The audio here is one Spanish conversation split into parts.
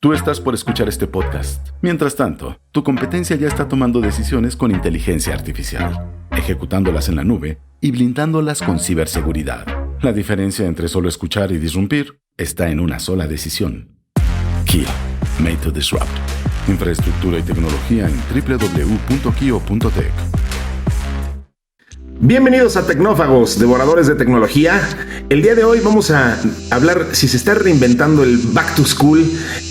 Tú estás por escuchar este podcast. Mientras tanto, tu competencia ya está tomando decisiones con inteligencia artificial, ejecutándolas en la nube y blindándolas con ciberseguridad. La diferencia entre solo escuchar y disrumpir está en una sola decisión. Kio, made to disrupt. Infraestructura y tecnología en www.kio.tech. Bienvenidos a Tecnófagos, devoradores de tecnología. El día de hoy vamos a hablar si se está reinventando el Back to School.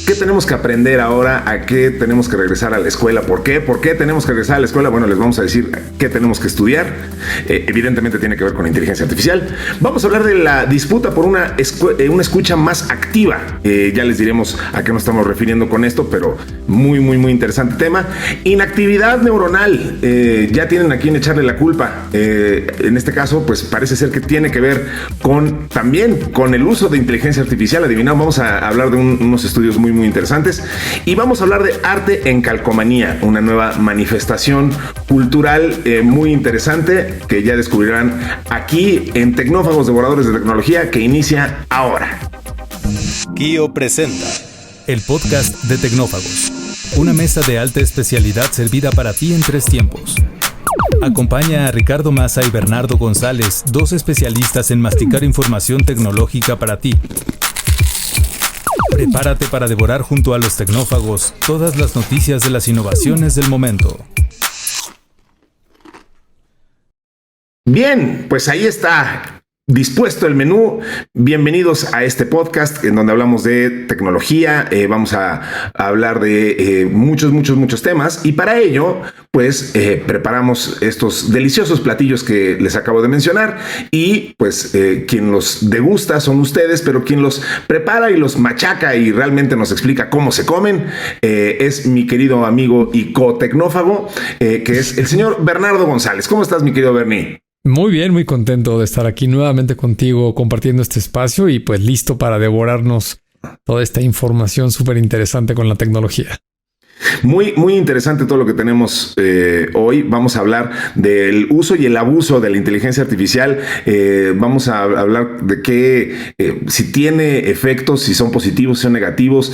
¿Qué tenemos que aprender ahora? ¿A qué tenemos que regresar a la escuela? ¿Por qué? ¿Por qué tenemos que regresar a la escuela? Bueno, les vamos a decir qué tenemos que estudiar. Evidentemente tiene que ver con inteligencia artificial. Vamos a hablar de la disputa por una escucha más activa. Ya les diremos a qué nos estamos refiriendo con esto, pero muy interesante tema. Inactividad neuronal. Ya tienen a quién echarle la culpa. En este caso, pues parece ser que tiene que ver también con el uso de inteligencia artificial. Adivinamos, vamos a hablar de unos estudios muy interesantes, y vamos a hablar de arte en calcomanía, una nueva manifestación cultural muy interesante que ya descubrirán aquí en Tecnófagos, devoradores de tecnología, que inicia ahora. Kio presenta el podcast de Tecnófagos, una mesa de alta especialidad servida para ti en 3 tiempos. Acompaña a Ricardo Maza y Bernardo González, 2 especialistas en masticar información tecnológica para ti. Prepárate para devorar junto a los tecnófagos todas las noticias de las innovaciones del momento. Bien, pues ahí está dispuesto el menú. Bienvenidos a este podcast en donde hablamos de tecnología. Vamos a hablar de muchos temas, y para ello pues preparamos estos deliciosos platillos que les acabo de mencionar, y pues quien los degusta son ustedes, pero quien los prepara y los machaca y realmente nos explica cómo se comen es mi querido amigo y co-tecnófago, que es el señor Bernardo González. ¿Cómo estás, mi querido Berni? Muy bien, muy contento de estar aquí nuevamente contigo compartiendo este espacio y pues listo para devorarnos toda esta información súper interesante con la tecnología. Muy interesante todo lo que tenemos hoy. Vamos a hablar del uso y el abuso de la inteligencia artificial. Vamos a hablar de si tiene efectos, si son positivos, si son negativos,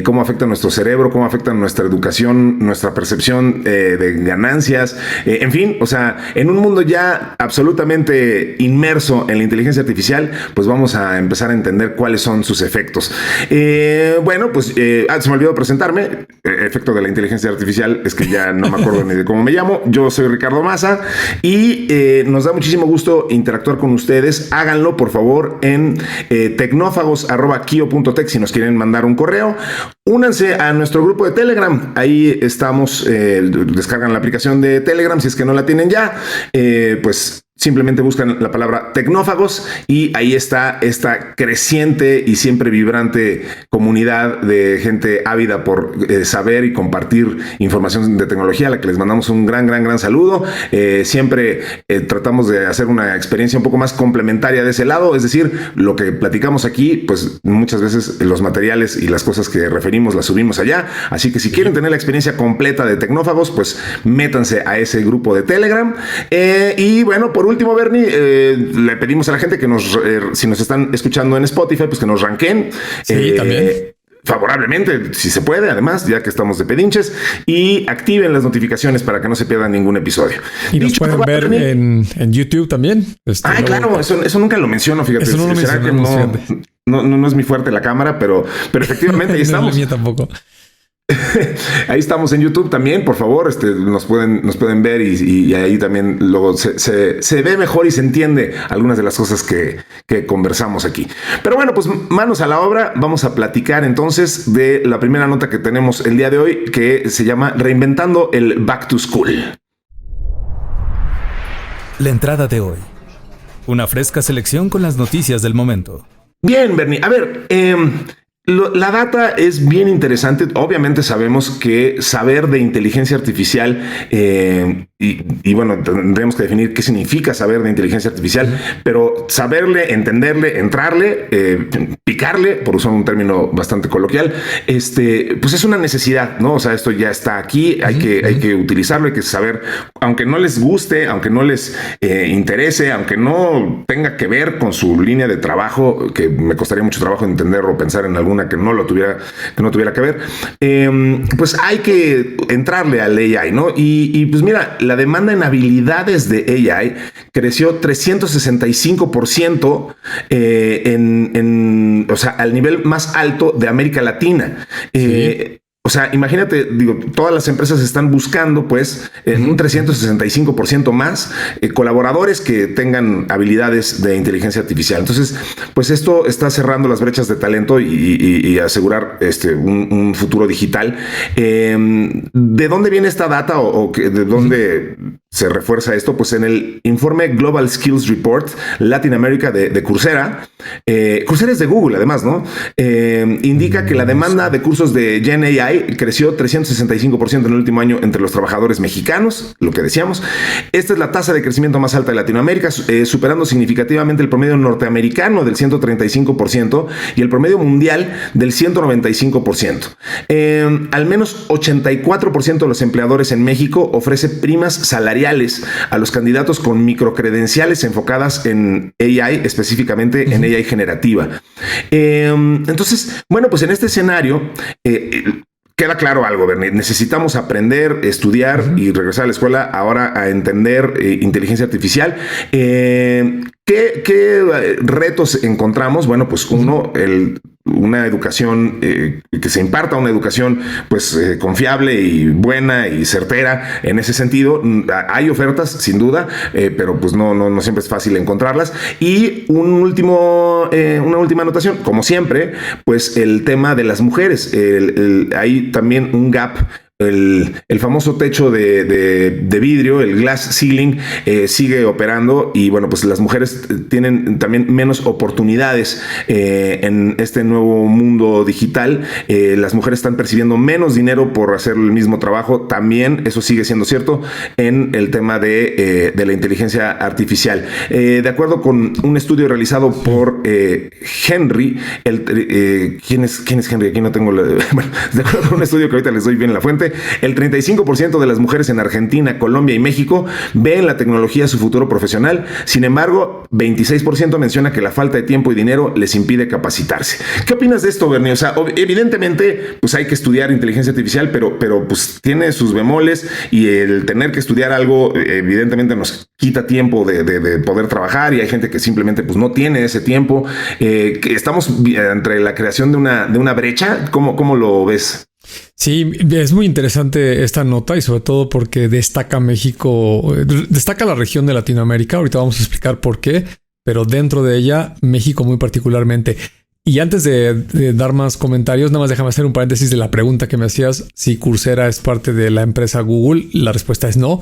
cómo afecta nuestro cerebro, cómo afecta nuestra educación, nuestra percepción de ganancias. En fin, o sea, en un mundo ya absolutamente inmerso en la inteligencia artificial, pues vamos a empezar a entender cuáles son sus efectos. Se me olvidó presentarme. Efecto de la inteligencia artificial es que ya no me acuerdo ni de cómo me llamo. Yo soy Ricardo Maza y nos da muchísimo gusto interactuar con ustedes. Háganlo, por favor, en tecnófagos@kio.tech si nos quieren mandar un correo. Únanse a nuestro grupo de Telegram. Ahí estamos. Descargan la aplicación de Telegram si es que no la tienen ya. Pues simplemente buscan la palabra Tecnófagos y ahí está esta creciente y siempre vibrante comunidad de gente ávida por saber y compartir información de tecnología, a la que les mandamos un gran saludo. Siempre tratamos de hacer una experiencia un poco más complementaria de ese lado, es decir, lo que platicamos aquí, pues muchas veces los materiales y las cosas que referimos las subimos allá. Así que si quieren tener la experiencia completa de Tecnófagos, pues métanse a ese grupo de Telegram. Y bueno, por último, Bernie, le pedimos a la gente que si nos están escuchando en Spotify, pues que nos rankeen. Sí, también. Favorablemente, si se puede, además, ya que estamos de pedinches, y activen las notificaciones para que no se pierdan ningún episodio. Y nos pueden ver en YouTube también. Claro, eso nunca lo menciono, fíjate. Eso no lo mencionamos, no es mi fuerte la cámara, pero efectivamente ahí estamos. No es la mía tampoco. Ahí estamos en YouTube también, por favor, nos pueden ver y ahí también luego se ve mejor y se entiende algunas de las cosas que conversamos aquí. Pero bueno, pues manos a la obra. Vamos a platicar entonces de la primera nota que tenemos el día de hoy, que se llama Reinventando el Back to School. La entrada de hoy. Una fresca selección con las noticias del momento. Bien, Bernie. A ver, la data es bien interesante. Obviamente sabemos que saber de inteligencia artificial y bueno, tendremos que definir qué significa saber de inteligencia artificial, pero saberle, entenderle, entrarle, picarle, por usar un término bastante coloquial, pues es una necesidad, ¿no? O sea, esto ya está aquí, hay que utilizarlo, hay que saber, aunque no les guste, aunque no les interese, aunque no tenga que ver con su línea de trabajo, que me costaría mucho trabajo entender o pensar en alguna alguna que no tuviera que ver. Pues hay que entrarle al AI, ¿no? Y pues mira, la demanda en habilidades de AI creció 365% o sea, al nivel más alto de América Latina. Sí. O sea, imagínate, digo, todas las empresas están buscando, pues, en un 365% más colaboradores que tengan habilidades de inteligencia artificial. Entonces, pues esto está cerrando las brechas de talento y asegurar un futuro digital. ¿De dónde viene esta data o de dónde se refuerza esto? Pues en el informe Global Skills Report Latinoamérica de Coursera. Coursera es de Google, además, ¿no? Indica que la demanda de cursos de Gen AI creció 365% en el último año entre los trabajadores mexicanos, lo que decíamos. Esta es la tasa de crecimiento más alta de Latinoamérica, superando significativamente el promedio norteamericano del 135% y el promedio mundial del 195%. Al menos 84% de los empleadores en México ofrece primas salariales a los candidatos con microcredenciales enfocadas en AI, específicamente en AI generativa. Entonces, bueno, pues en este escenario queda claro algo, Bernie. Necesitamos aprender, estudiar y regresar a la escuela ahora a entender inteligencia artificial. ¿Qué retos encontramos? Bueno, pues uno, una educación, que se imparta una educación pues confiable y buena y certera en ese sentido. Hay ofertas, sin duda, pero pues no siempre es fácil encontrarlas. Y una última anotación, como siempre, pues el tema de las mujeres. Hay también un gap. El famoso techo de vidrio, el glass ceiling, sigue operando y bueno, pues las mujeres tienen también menos oportunidades en este nuevo mundo digital. Las mujeres están percibiendo menos dinero por hacer el mismo trabajo. También eso sigue siendo cierto en el tema de la inteligencia artificial. De acuerdo con un estudio realizado por Henry, ¿quién es Henry? Aquí no tengo bueno, de acuerdo con un estudio que ahorita les doy bien la fuente, el 35% de las mujeres en Argentina, Colombia y México ven en la tecnología su futuro profesional. Sin embargo, 26% menciona que la falta de tiempo y dinero les impide capacitarse. ¿Qué opinas de esto, Bernie? O sea, evidentemente, pues hay que estudiar inteligencia artificial, pero pues tiene sus bemoles y el tener que estudiar algo, evidentemente nos quita tiempo de poder trabajar y hay gente que simplemente pues no tiene ese tiempo. Que estamos entre la creación de una brecha. ¿Cómo lo ves? Sí, es muy interesante esta nota y sobre todo porque destaca México, destaca la región de Latinoamérica. Ahorita vamos a explicar por qué, pero dentro de ella, México muy particularmente. Y antes de dar más comentarios, nada más déjame hacer un paréntesis de la pregunta que me hacías. Si Coursera es parte de la empresa Google, la respuesta es no.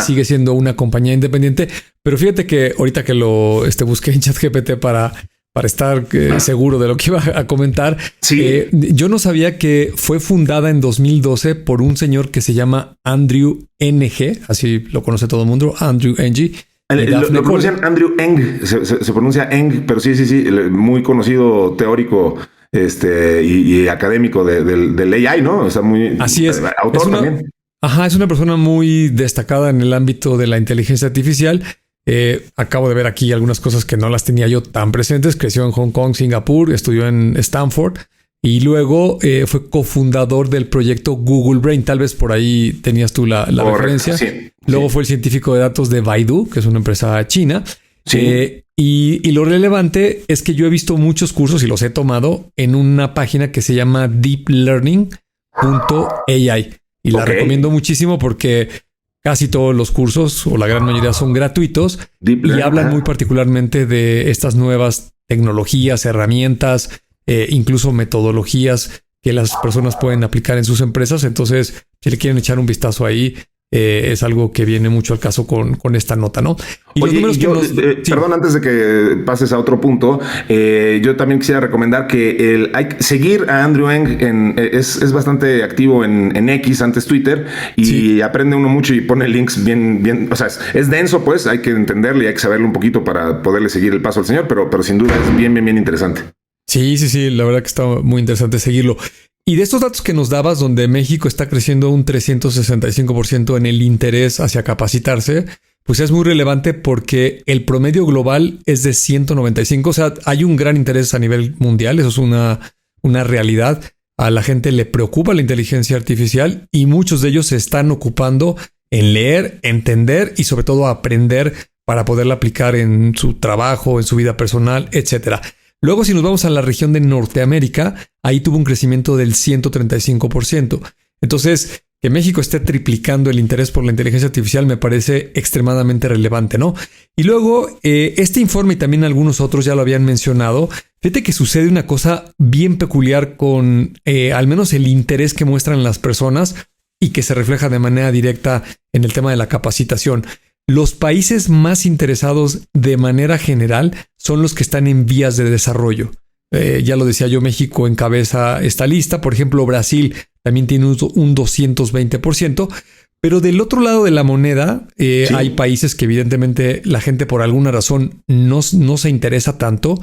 Sigue siendo una compañía independiente. Pero fíjate que ahorita que lo busqué en ChatGPT para estar seguro de lo que iba a comentar. Sí. Yo no sabía que fue fundada en 2012 por un señor que se llama Andrew Ng, así lo conoce todo el mundo, Andrew Ng. Lo pronuncian Andrew Ng, se pronuncia Ng, pero sí, muy conocido teórico y académico del AI, ¿no? O sea, muy así es. Autor también. Ajá, es una persona muy destacada en el ámbito de la inteligencia artificial. Acabo de ver aquí algunas cosas que no las tenía yo tan presentes. Creció en Hong Kong, Singapur, estudió en Stanford y luego fue cofundador del proyecto Google Brain. Tal vez por ahí tenías tú la referencia. Sí, luego fue el científico de datos de Baidu, que es una empresa china. Sí. Y lo relevante es que yo he visto muchos cursos y los he tomado en una página que se llama deeplearning.ai y la recomiendo muchísimo porque casi todos los cursos o la gran mayoría son gratuitos y hablan muy particularmente de estas nuevas tecnologías, herramientas, incluso metodologías que las personas pueden aplicar en sus empresas. Entonces, si le quieren echar un vistazo ahí, es algo que viene mucho al caso con esta nota, ¿no? Y oye, los números perdón, antes de que pases a otro punto, yo también quisiera recomendar que hay que seguir a Andrew Ng. Es bastante activo en X, antes Twitter, y aprende uno mucho y pone links bien, o sea, es denso, pues hay que entenderle y hay que saberlo un poquito para poderle seguir el paso al señor, pero sin duda es bien interesante. Sí, la verdad que está muy interesante seguirlo. Y de estos datos que nos dabas, donde México está creciendo un 365% en el interés hacia capacitarse, pues es muy relevante porque el promedio global es de 195. O sea, hay un gran interés a nivel mundial. Eso es una una realidad. A la gente le preocupa la inteligencia artificial y muchos de ellos se están ocupando en leer, entender y sobre todo aprender para poderla aplicar en su trabajo, en su vida personal, etcétera. Luego, si nos vamos a la región de Norteamérica, ahí tuvo un crecimiento del 135%. Entonces, que México esté triplicando el interés por la inteligencia artificial me parece extremadamente relevante, ¿no? Y luego, este informe y también algunos otros ya lo habían mencionado. Fíjate que sucede una cosa bien peculiar con al menos el interés que muestran las personas y que se refleja de manera directa en el tema de la capacitación. Los países más interesados de manera general son los que están en vías de desarrollo. Ya lo decía yo, México encabeza esta lista. Por ejemplo, Brasil también tiene un 220%. Pero del otro lado de la moneda, sí, hay países que evidentemente la gente por alguna razón no se interesa tanto.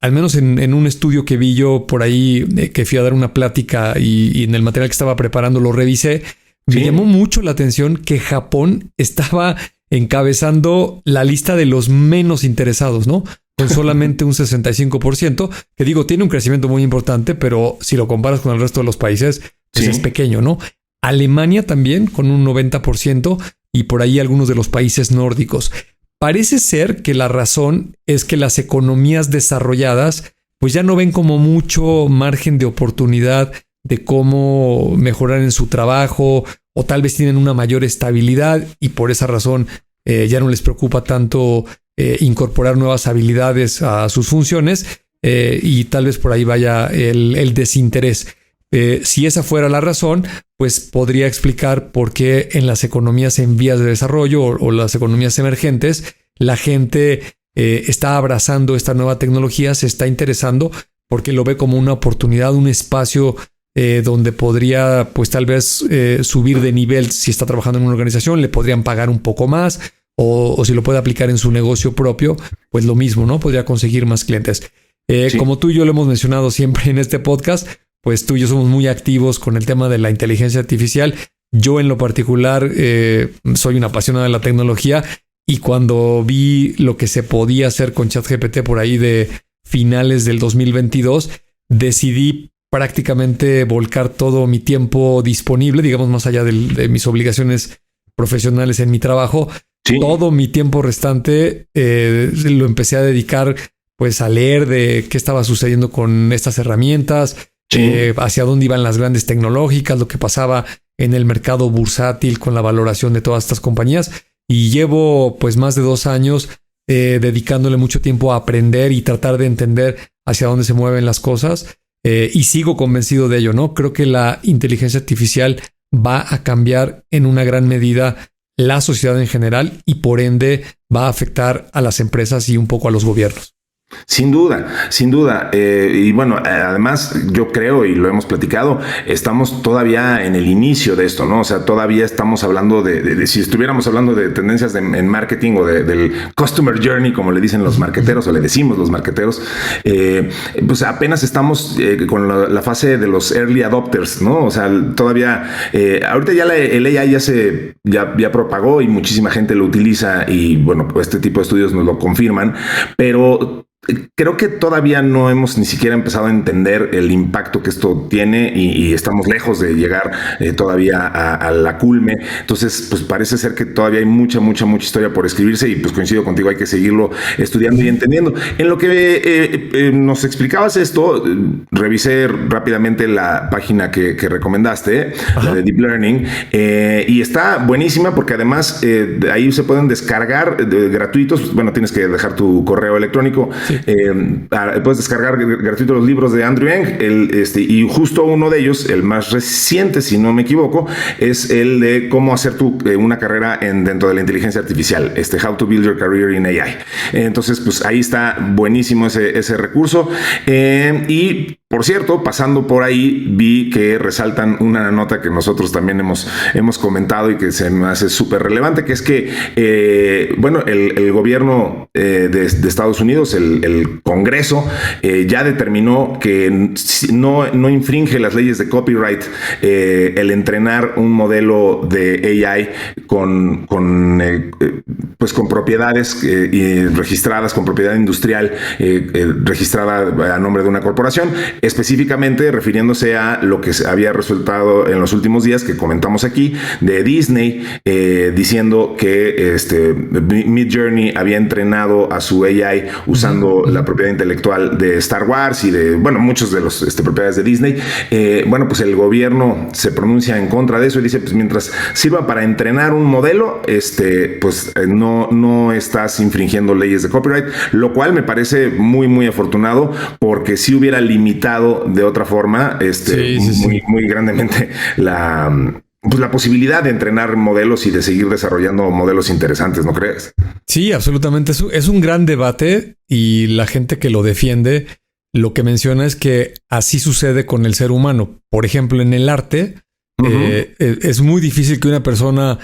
Al menos en un estudio que vi yo por ahí, que fui a dar una plática y en el material que estaba preparando lo revisé, me llamó mucho la atención que Japón estaba encabezando la lista de los menos interesados, ¿no? Con solamente un 65%, que digo, tiene un crecimiento muy importante, pero si lo comparas con el resto de los países, pues es pequeño, ¿no? Alemania también con un 90% y por ahí algunos de los países nórdicos. Parece ser que la razón es que las economías desarrolladas pues ya no ven como mucho margen de oportunidad de cómo mejorar en su trabajo o tal vez tienen una mayor estabilidad y por esa razón ya no les preocupa tanto incorporar nuevas habilidades a sus funciones y tal vez por ahí vaya el desinterés. Si esa fuera la razón, pues podría explicar por qué en las economías en vías de desarrollo o las economías emergentes, la gente está abrazando esta nueva tecnología, se está interesando porque lo ve como una oportunidad, un espacio donde podría pues tal vez subir de nivel. Si está trabajando en una organización, le podrían pagar un poco más o si lo puede aplicar en su negocio propio, pues lo mismo, ¿no? Podría conseguir más clientes. Sí. Como tú y yo lo hemos mencionado siempre en este podcast, pues tú y yo somos muy activos con el tema de la inteligencia artificial. Yo en lo particular soy un apasionado de la tecnología y cuando vi lo que se podía hacer con ChatGPT por ahí de finales del 2022, decidí prácticamente volcar todo mi tiempo disponible, digamos más allá de mis obligaciones profesionales en mi trabajo. Sí. Todo mi tiempo restante lo empecé a dedicar pues a leer de qué estaba sucediendo con estas herramientas, sí, hacia dónde iban las grandes tecnológicas, lo que pasaba en el mercado bursátil con la valoración de todas estas compañías. Y llevo pues más de 2 años dedicándole mucho tiempo a aprender y tratar de entender hacia dónde se mueven las cosas. Y sigo convencido de ello, ¿no? Creo que la inteligencia artificial va a cambiar en una gran medida la sociedad en general y por ende va a afectar a las empresas y un poco a los gobiernos. Sin duda, sin duda. Y bueno, además yo creo, y lo hemos platicado, estamos todavía en el inicio de esto, ¿no? O sea, todavía estamos hablando de si estuviéramos hablando de tendencias en marketing o del customer journey, como le dicen los marqueteros o le decimos los marqueteros, pues apenas estamos con la fase de los early adopters, ¿no? O sea, todavía, ahorita ya el AI ya propagó y muchísima gente lo utiliza y bueno, pues este tipo de estudios nos lo confirman, pero creo que todavía no hemos ni siquiera empezado a entender el impacto que esto tiene y estamos lejos de llegar todavía a la culme. Entonces, pues parece ser que todavía hay mucha historia por escribirse y pues coincido contigo, hay que seguirlo estudiando y entendiendo. En lo que nos explicabas esto, revisé rápidamente la página que recomendaste, la de Deep Learning, y está buenísima porque además ahí se pueden descargar gratuitos. Bueno, tienes que dejar tu correo electrónico. Sí. Puedes descargar gratuito los libros de Andrew Ng, y justo uno de ellos, el más reciente, si no me equivoco, es el de cómo hacer una carrera dentro de la inteligencia artificial, How to Build Your Career in AI. Entonces, pues ahí está buenísimo ese recurso. Y por cierto, pasando por ahí, vi que resaltan una nota que nosotros también hemos comentado y que se me hace súper relevante, que es que, bueno, el gobierno de Estados Unidos, el Congreso, ya determinó que no infringe las leyes de copyright el entrenar un modelo de AI con propiedades registradas, con propiedad industrial registrada a nombre de una corporación. específicamente refiriéndose a lo que se había resultado en los últimos días que comentamos aquí de Disney, diciendo que Midjourney había entrenado a su AI usando la propiedad intelectual de Star Wars y de, bueno, muchos de los propiedades de Disney. Bueno, pues el gobierno se pronuncia en contra de eso y dice, pues mientras sirva para entrenar un modelo, pues no estás infringiendo leyes de copyright, lo cual me parece muy, muy afortunado, porque si hubiera limitado de otra forma, muy grandemente la posibilidad de entrenar modelos y de seguir desarrollando modelos interesantes, ¿no crees? Sí, absolutamente. Es un gran debate y la gente que lo defiende lo que menciona es que así sucede con el ser humano. Por ejemplo, en el arte, es muy difícil que una persona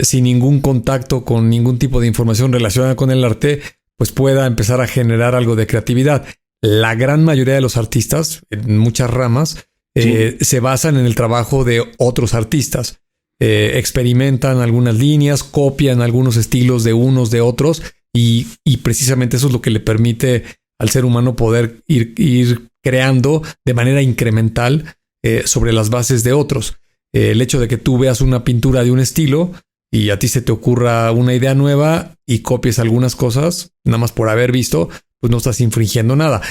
sin ningún contacto con ningún tipo de información relacionada con el arte, pues pueda empezar a generar algo de creatividad. La gran mayoría de los artistas, en muchas ramas, se basan en el trabajo de otros artistas. Experimentan algunas líneas, copian algunos estilos de unos de otros y precisamente eso es lo que le permite al ser humano poder ir creando de manera incremental sobre las bases de otros. El hecho de que tú veas una pintura de un estilo y a ti se te ocurra una idea nueva y copies algunas cosas, nada más por haber visto, pues no estás infringiendo nada.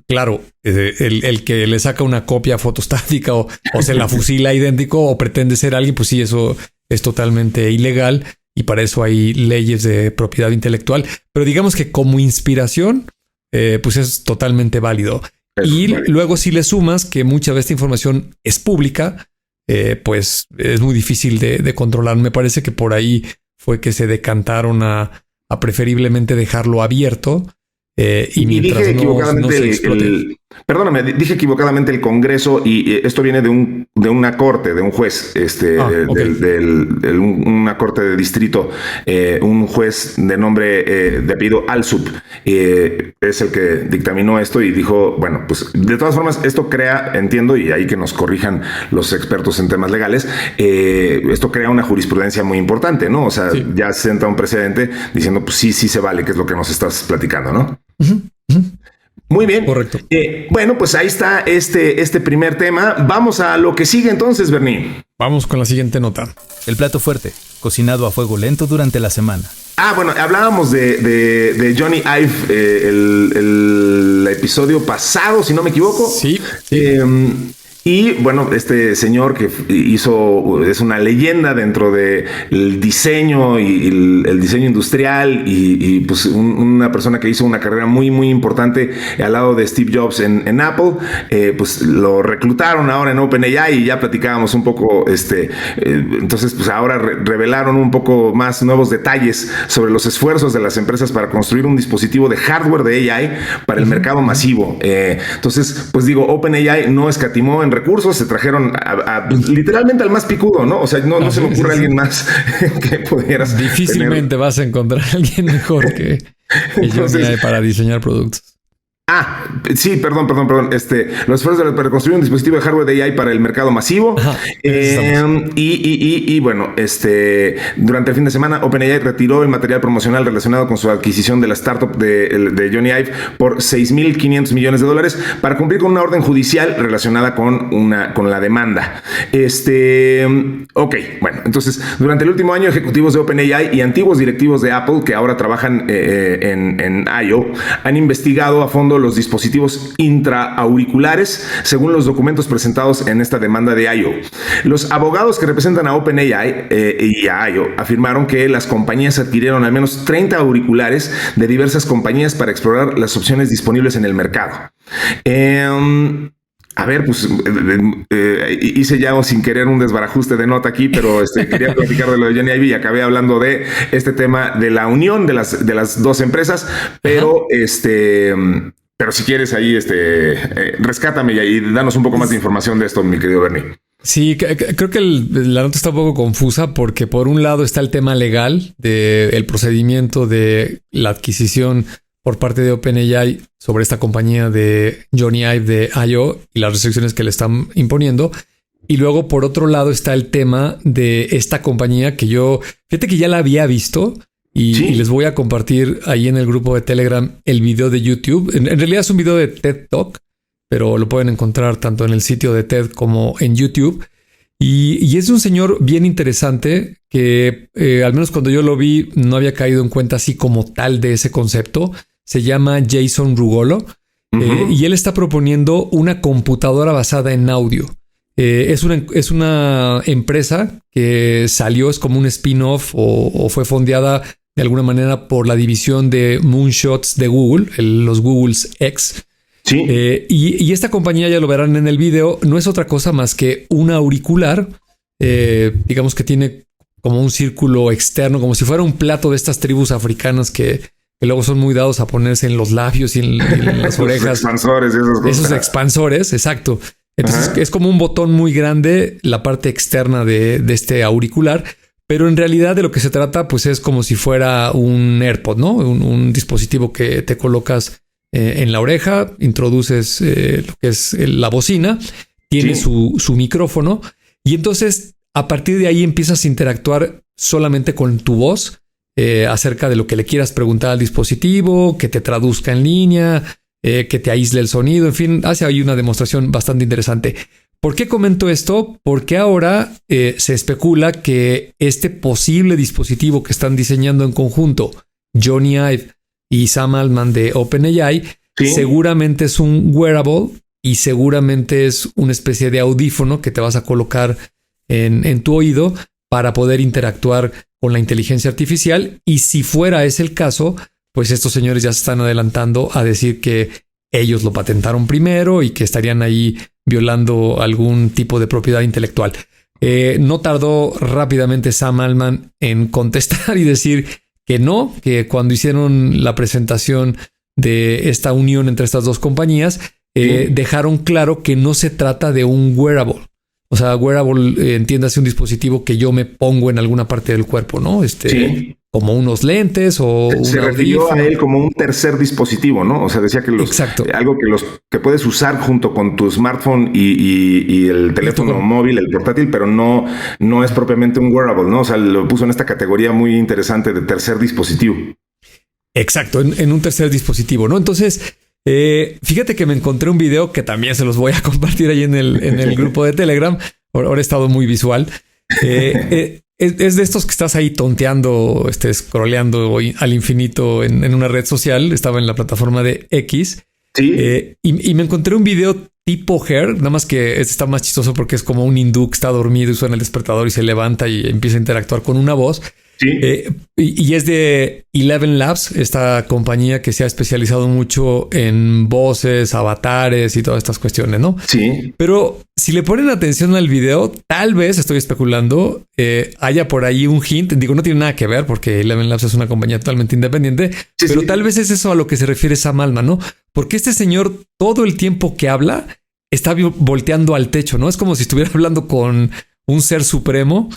Claro, el que le saca una copia fotostática o se la fusila idéntico o pretende ser alguien, pues sí, eso es totalmente ilegal y para eso hay leyes de propiedad intelectual. Pero digamos que como inspiración, pues es totalmente válido. Y luego si le sumas que mucha de esta información es pública, pues es muy difícil de controlar. Me parece que por ahí fue que se decantaron a preferiblemente dejarlo abierto. Y mientras dije equivocadamente dije equivocadamente el Congreso y esto viene de una corte, de un juez, una corte de distrito, un juez de nombre de apellido Alsup, es el que dictaminó esto y dijo, bueno, pues de todas formas esto crea, entiendo, y ahí que nos corrijan los expertos en temas legales, esto crea una jurisprudencia muy importante, ¿no? O sea, ya se senta un precedente diciendo, pues sí se vale, que es lo que nos estás platicando, ¿no? Muy bien. Correcto. Bueno, pues ahí está este primer tema. Vamos a lo que sigue entonces, Bernie. Vamos con la siguiente nota. El plato fuerte, cocinado a fuego lento durante la semana. Bueno, hablábamos de Jony Ive el episodio pasado, si no me equivoco. Sí. Y bueno, este señor que es una leyenda dentro del diseño y el diseño industrial y pues una persona que hizo una carrera muy, muy importante al lado de Steve Jobs en Apple, pues lo reclutaron ahora en OpenAI y ya platicábamos un poco, entonces pues ahora revelaron un poco más nuevos detalles sobre los esfuerzos de las empresas para construir un dispositivo de hardware de AI para el mercado masivo. Entonces, pues digo, OpenAI no escatimó en recursos, se trajeron literalmente al más picudo, ¿no? O sea, no se me ocurre alguien más que pudieras difícilmente tener. Vas a encontrar a alguien mejor que Jony para diseñar productos. Sí, perdón. Los esfuerzos para construir un dispositivo de hardware de AI para el mercado masivo. Y bueno, durante el fin de semana, OpenAI retiró el material promocional relacionado con su adquisición de la startup de Jony Ive por $6,500 millones para cumplir con una orden judicial relacionada con la demanda. Bueno, entonces, durante el último año, ejecutivos de OpenAI y antiguos directivos de Apple que ahora trabajan en I.O. han investigado a fondo los dispositivos intraauriculares, según los documentos presentados en esta demanda de I.O. Los abogados que representan a OpenAI y a I.O. afirmaron que las compañías adquirieron al menos 30 auriculares de diversas compañías para explorar las opciones disponibles en el mercado. Pues hice ya sin querer un desbarajuste de nota aquí, pero quería platicar de lo de Jony Ive y acabé hablando de este tema de la unión de las dos empresas, pero pero si quieres ahí, rescátame y danos un poco más de información de esto, mi querido Bernie. Sí, creo que la nota está un poco confusa porque por un lado está el tema legal del procedimiento de la adquisición por parte de OpenAI sobre esta compañía de Jony Ive de I.O. y las restricciones que le están imponiendo. Y luego por otro lado está el tema de esta compañía que fíjate que ya la había visto y les voy a compartir ahí en el grupo de Telegram el video de YouTube. En realidad es un video de TED Talk pero lo pueden encontrar tanto en el sitio de TED como en YouTube. Y es de un señor bien interesante que al menos cuando yo lo vi no había caído en cuenta así como tal de ese concepto. Se llama Jason Rugolo. Y él está proponiendo una computadora basada en audio. Es una empresa que salió, es como un spin-off o fue fondeada de alguna manera por la división de Moonshots de Google, los Google's X. Sí. Y esta compañía, ya lo verán en el video, no es otra cosa más que un auricular, digamos que tiene como un círculo externo, como si fuera un plato de estas tribus africanas que luego son muy dados a ponerse en los labios y en las orejas. Expansores y esas cosas. Esos expansores, exacto. Entonces es como un botón muy grande, la parte externa de este auricular, pero en realidad de lo que se trata pues es como si fuera un AirPod, ¿no? Un dispositivo que te colocas en la oreja, introduces lo que es la bocina, tiene su micrófono y entonces a partir de ahí empiezas a interactuar solamente con tu voz acerca de lo que le quieras preguntar al dispositivo, que te traduzca en línea, que te aísle el sonido, en fin, hace ahí una demostración bastante interesante. ¿Por qué comento esto? Porque ahora se especula que este posible dispositivo que están diseñando en conjunto Johnny Ive y Sam Altman de OpenAI seguramente es un wearable y seguramente es una especie de audífono que te vas a colocar en tu oído para poder interactuar con la inteligencia artificial. Y si fuera ese el caso, pues estos señores ya se están adelantando a decir que ellos lo patentaron primero y que estarían ahí violando algún tipo de propiedad intelectual. No tardó rápidamente Sam Altman en contestar y decir que no, que cuando hicieron la presentación de esta unión entre estas dos compañías, dejaron claro que no se trata de un wearable. O sea, wearable, entiéndase un dispositivo que yo me pongo en alguna parte del cuerpo, ¿no? Como unos lentes o se refirió a él como un tercer dispositivo, ¿no? O sea, decía que algo que puedes usar junto con tu smartphone y el teléfono móvil, el portátil, pero no es propiamente un wearable, ¿no? O sea, lo puso en esta categoría muy interesante de tercer dispositivo. Exacto, en un tercer dispositivo, ¿no? Entonces, fíjate que me encontré un video que también se los voy a compartir ahí en el grupo de Telegram. Ahora he estado muy visual. Es de estos que estás ahí tonteando, scrolleando al infinito en una red social. Estaba en la plataforma de X. Sí. Y me encontré un video tipo Hair, nada más que está más chistoso porque es como un hindú que está dormido y suena el despertador y se levanta y empieza a interactuar con una voz. Sí. Y es de Eleven Labs, esta compañía que se ha especializado mucho en voces, avatares y todas estas cuestiones, ¿no? Sí. Pero si le ponen atención al video, tal vez, estoy especulando, haya por ahí un hint. Digo, no tiene nada que ver porque Eleven Labs es una compañía totalmente independiente, pero tal vez es eso a lo que se refiere Sam Altman, ¿no? Porque este señor todo el tiempo que habla está volteando al techo, ¿no? Es como si estuviera hablando con un ser supremo,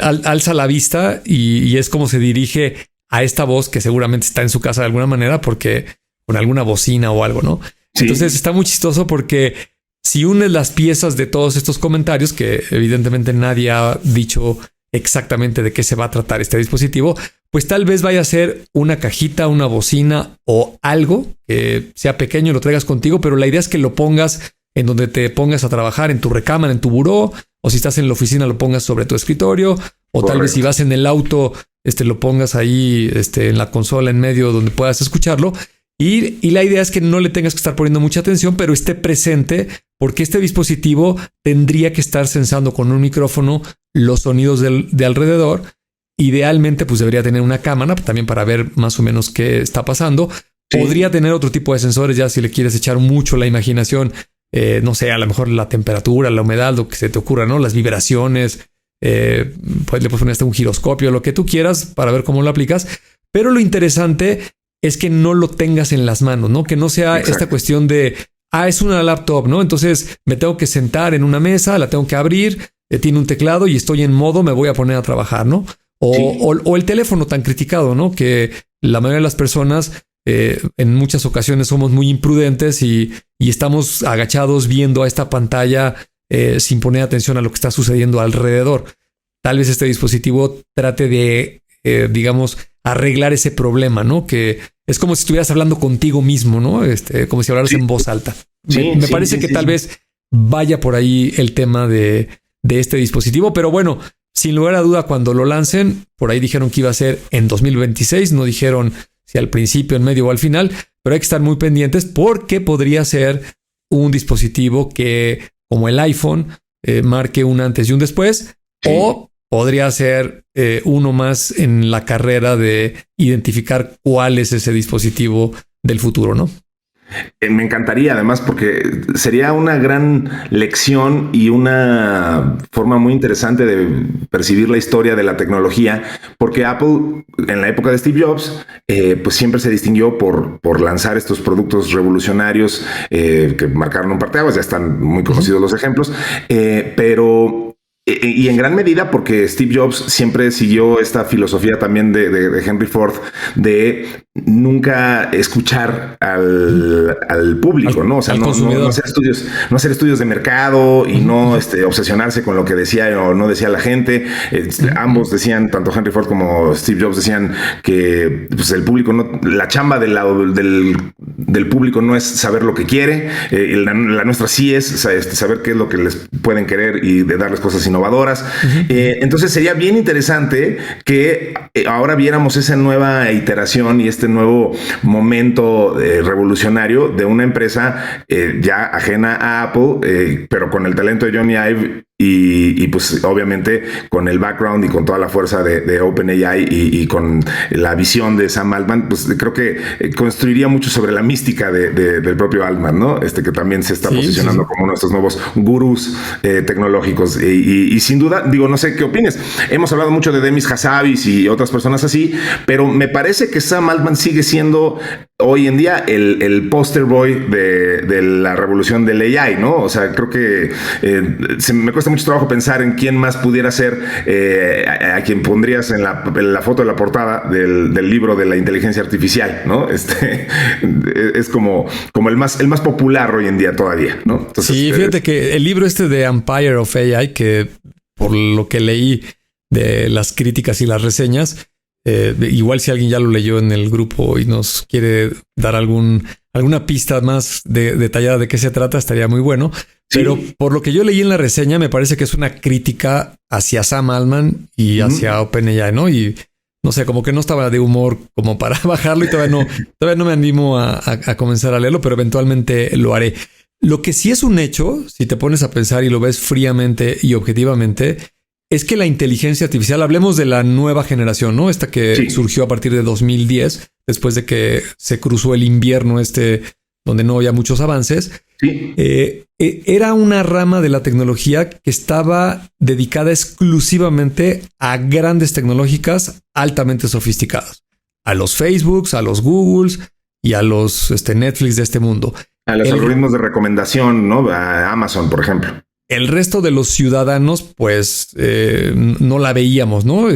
alza la vista y es como se dirige a esta voz que seguramente está en su casa de alguna manera porque con alguna bocina o algo, ¿no? Sí. Entonces está muy chistoso porque si unes las piezas de todos estos comentarios, que evidentemente nadie ha dicho exactamente de qué se va a tratar este dispositivo, pues tal vez vaya a ser una cajita, una bocina o algo que sea pequeño y lo traigas contigo, pero la idea es que lo pongas en donde te pongas a trabajar, en tu recámara, en tu buró, o si estás en la oficina lo pongas sobre tu escritorio, o correcto, tal vez si vas en el auto, lo pongas ahí en la consola en medio donde puedas escucharlo. Y la idea es que no le tengas que estar poniendo mucha atención, pero esté presente, porque este dispositivo tendría que estar sensando con un micrófono los sonidos de alrededor. Idealmente, pues debería tener una cámara también para ver más o menos qué está pasando. Sí. Podría tener otro tipo de sensores ya si le quieres echar mucho la imaginación. No sé, a lo mejor la temperatura, la humedad, lo que se te ocurra, ¿no? Las vibraciones, pues le puedes poner hasta un giroscopio, lo que tú quieras para ver cómo lo aplicas. Pero lo interesante es que no lo tengas en las manos, ¿no? Que no sea esta cuestión de, es una laptop, ¿no? Entonces me tengo que sentar en una mesa, la tengo que abrir, tiene un teclado y estoy en modo, me voy a poner a trabajar, ¿no? O el teléfono tan criticado, ¿no? Que la mayoría de las personas en muchas ocasiones somos muy imprudentes y estamos agachados viendo a esta pantalla sin poner atención a lo que está sucediendo alrededor. Tal vez este dispositivo trate de, digamos, arreglar ese problema, ¿no? Que es como si estuvieras hablando contigo mismo, ¿no? Como si hablaras en voz alta. Me parece que tal vez vaya por ahí el tema de este dispositivo, pero bueno, sin lugar a duda, cuando lo lancen, por ahí dijeron que iba a ser en 2026, no dijeron si al principio, en medio o al final, pero hay que estar muy pendientes porque podría ser un dispositivo que, como el iPhone, marque un antes y un después, o podría ser uno más en la carrera de identificar cuál es ese dispositivo del futuro, ¿no? Me encantaría, además, porque sería una gran lección y una forma muy interesante de percibir la historia de la tecnología, porque Apple, en la época de Steve Jobs, pues siempre se distinguió por lanzar estos productos revolucionarios que marcaron un parteaguas. Ya están muy conocidos los ejemplos, y en gran medida porque Steve Jobs siempre siguió esta filosofía también de Henry Ford de nunca escuchar al público, ¿no? O sea, no hacer estudios de mercado y no obsesionarse con lo que decía o no decía la gente. Ambos decían, tanto Henry Ford como Steve Jobs decían que pues, el público la chamba del público no es saber lo que quiere. La nuestra sí es saber qué es lo que les pueden querer y de darles cosas innovadoras. Entonces sería bien interesante que ahora viéramos esa nueva iteración y este nuevo momento revolucionario de una empresa ya ajena a Apple, pero con el talento de Johnny Ive y pues obviamente con el background y con toda la fuerza de OpenAI y con la visión de Sam Altman, pues creo que construiría mucho sobre la mística del propio Altman, ¿no? Que también se está posicionando como uno de estos nuevos gurús tecnológicos y sin duda, digo, no sé qué opines. Hemos hablado mucho de Demis Hassabis y otras personas así, pero me parece que Sam Altman sigue siendo hoy en día el poster boy de la revolución del AI, ¿no? O sea, creo que me cuesta mucho trabajo pensar en quién más pudiera ser a quien pondrías en la foto de la portada del libro de la inteligencia artificial, ¿no? Es como el más popular hoy en día todavía, ¿no? Entonces, sí, fíjate que el libro de Empire of AI, que por lo que leí de las críticas y las reseñas, igual si alguien ya lo leyó en el grupo y nos quiere dar alguna pista más detallada de qué se trata, estaría muy bueno. Sí. Pero por lo que yo leí en la reseña, me parece que es una crítica hacia Sam Altman y hacia OpenAI, ¿no? Y no sé, como que no estaba de humor como para bajarlo y todavía no me animo a comenzar a leerlo, pero eventualmente lo haré. Lo que sí es un hecho, si te pones a pensar y lo ves fríamente y objetivamente, es que la inteligencia artificial, hablemos de la nueva generación, ¿no? Esta que surgió a partir de 2010, después de que se cruzó el invierno donde no había muchos avances. Sí. Era una rama de la tecnología que estaba dedicada exclusivamente a grandes tecnológicas altamente sofisticadas. A los Facebooks, a los Googles y a los Netflix de este mundo. A los algoritmos de recomendación, ¿no? A Amazon, por ejemplo. El resto de los ciudadanos, pues, no la veíamos, ¿no?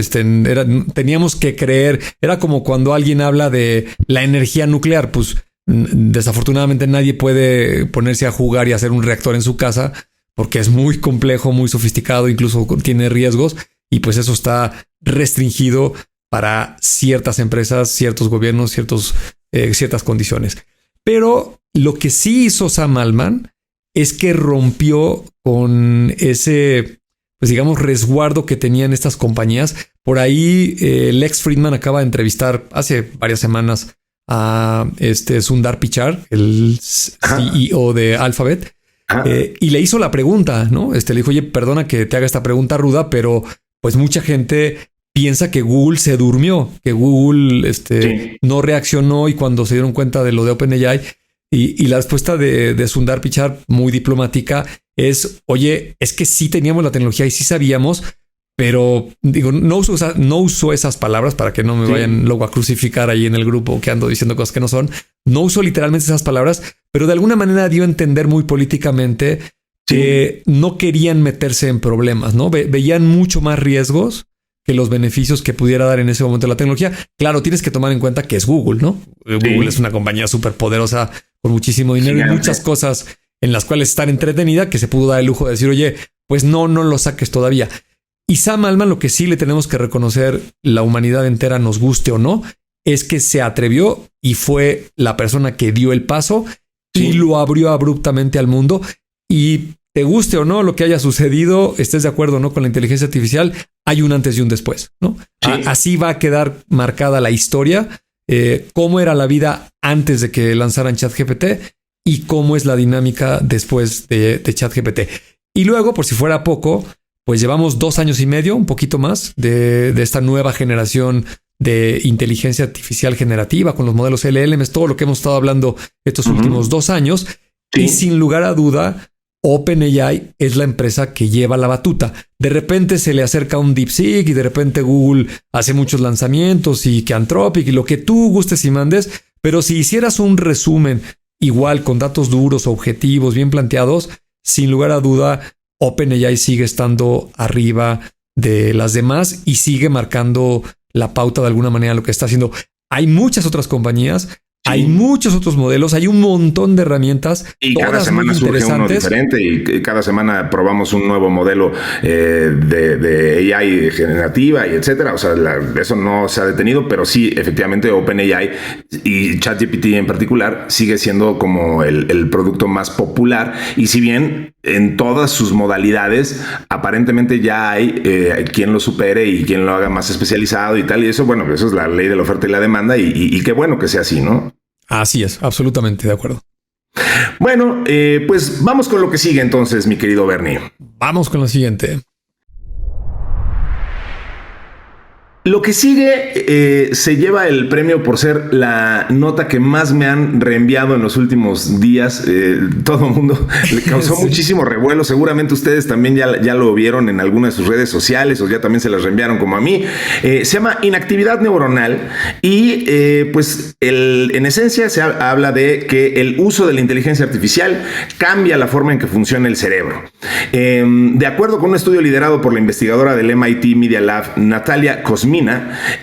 Teníamos que creer. Era como cuando alguien habla de la energía nuclear, pues desafortunadamente nadie puede ponerse a jugar y hacer un reactor en su casa porque es muy complejo, muy sofisticado, incluso tiene riesgos y pues eso está restringido para ciertas empresas, ciertos gobiernos, ciertas condiciones. Pero lo que sí hizo Sam Altman es que rompió con ese, pues digamos, resguardo que tenían estas compañías. Por ahí Lex Fridman acaba de entrevistar hace varias semanas a Sundar Pichai, el CEO de Alphabet, y le hizo la pregunta, ¿no? Le dijo, oye, perdona que te haga esta pregunta ruda, pero pues mucha gente piensa que Google se durmió, que Google no reaccionó y cuando se dieron cuenta de lo de OpenAI y la respuesta de Sundar Pichai, muy diplomática, es, oye, es que sí teníamos la tecnología y sí sabíamos, pero digo, no uso esas palabras para que no me vayan luego a crucificar ahí en el grupo que ando diciendo cosas que no son. No uso literalmente esas palabras, pero de alguna manera dio a entender muy políticamente que no querían meterse en problemas, ¿no? Veían mucho más riesgos que los beneficios que pudiera dar en ese momento la tecnología. Claro, tienes que tomar en cuenta que es Google, ¿no? Google es una compañía súper poderosa con muchísimo dinero y muchas cosas en las cuales estar entretenida que se pudo dar el lujo de decir, oye, pues no lo saques todavía. Y Sam Altman, lo que sí le tenemos que reconocer, la humanidad entera, nos guste o no, es que se atrevió y fue la persona que dio el paso y lo abrió abruptamente al mundo. Y te guste o no lo que haya sucedido, estés de acuerdo o no con la inteligencia artificial, hay un antes y un después, ¿no? Sí. Así va a quedar marcada la historia, cómo era la vida antes de que lanzaran ChatGPT y cómo es la dinámica después de ChatGPT. Y luego, por si fuera poco, pues llevamos 2 años y medio, un poquito más, de esta nueva generación de inteligencia artificial generativa con los modelos LLMs, todo lo que hemos estado hablando estos últimos 2 años. Sí. Y sin lugar a duda, OpenAI es la empresa que lleva la batuta. De repente se le acerca un DeepSeek y de repente Google hace muchos lanzamientos y que Anthropic y lo que tú gustes y mandes. Pero si hicieras un resumen igual con datos duros, objetivos, bien planteados, sin lugar a duda, OpenAI sigue estando arriba de las demás y sigue marcando la pauta de alguna manera lo que está haciendo. Hay muchas otras compañías, hay muchos otros modelos, hay un montón de herramientas. Y cada semana surge uno diferente y cada semana probamos un nuevo modelo de AI generativa y etcétera. O sea, eso no se ha detenido, pero sí, efectivamente, OpenAI y ChatGPT en particular sigue siendo como el producto más popular. Y si bien en todas sus modalidades aparentemente ya hay quien lo supere y quien lo haga más especializado y tal. Y eso, bueno, eso es la ley de la oferta y la demanda y qué bueno que sea así, ¿no? Así es, absolutamente de acuerdo. Bueno, pues vamos con lo que sigue entonces, mi querido Bernie. Vamos con lo siguiente. Lo que sigue se lleva el premio por ser la nota que más me han reenviado en los últimos días. Todo el mundo le causó muchísimo revuelo. Seguramente ustedes también ya lo vieron en alguna de sus redes sociales o ya también se las reenviaron como a mí. Se llama inactividad neuronal y pues en esencia se habla de que el uso de la inteligencia artificial cambia la forma en que funciona el cerebro. De acuerdo con un estudio liderado por la investigadora del MIT Media Lab, Natalia Kosmina,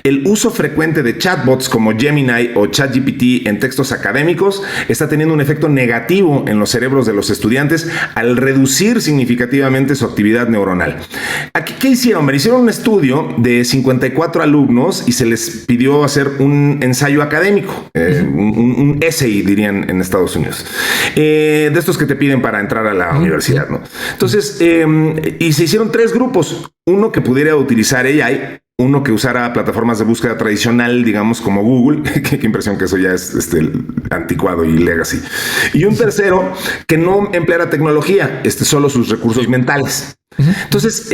el uso frecuente de chatbots como Gemini o ChatGPT en textos académicos está teniendo un efecto negativo en los cerebros de los estudiantes al reducir significativamente su actividad neuronal. Aquí, ¿qué hicieron? Hicieron un estudio de 54 alumnos y se les pidió hacer un ensayo académico, un essay, dirían en Estados Unidos, de estos que te piden para entrar a la universidad, ¿no? Entonces, y se hicieron 3 grupos, uno que pudiera utilizar AI, uno que usara plataformas de búsqueda tradicional, digamos como Google, qué impresión que eso ya es anticuado y legacy, y un tercero que no empleara tecnología, solo sus recursos mentales. Entonces,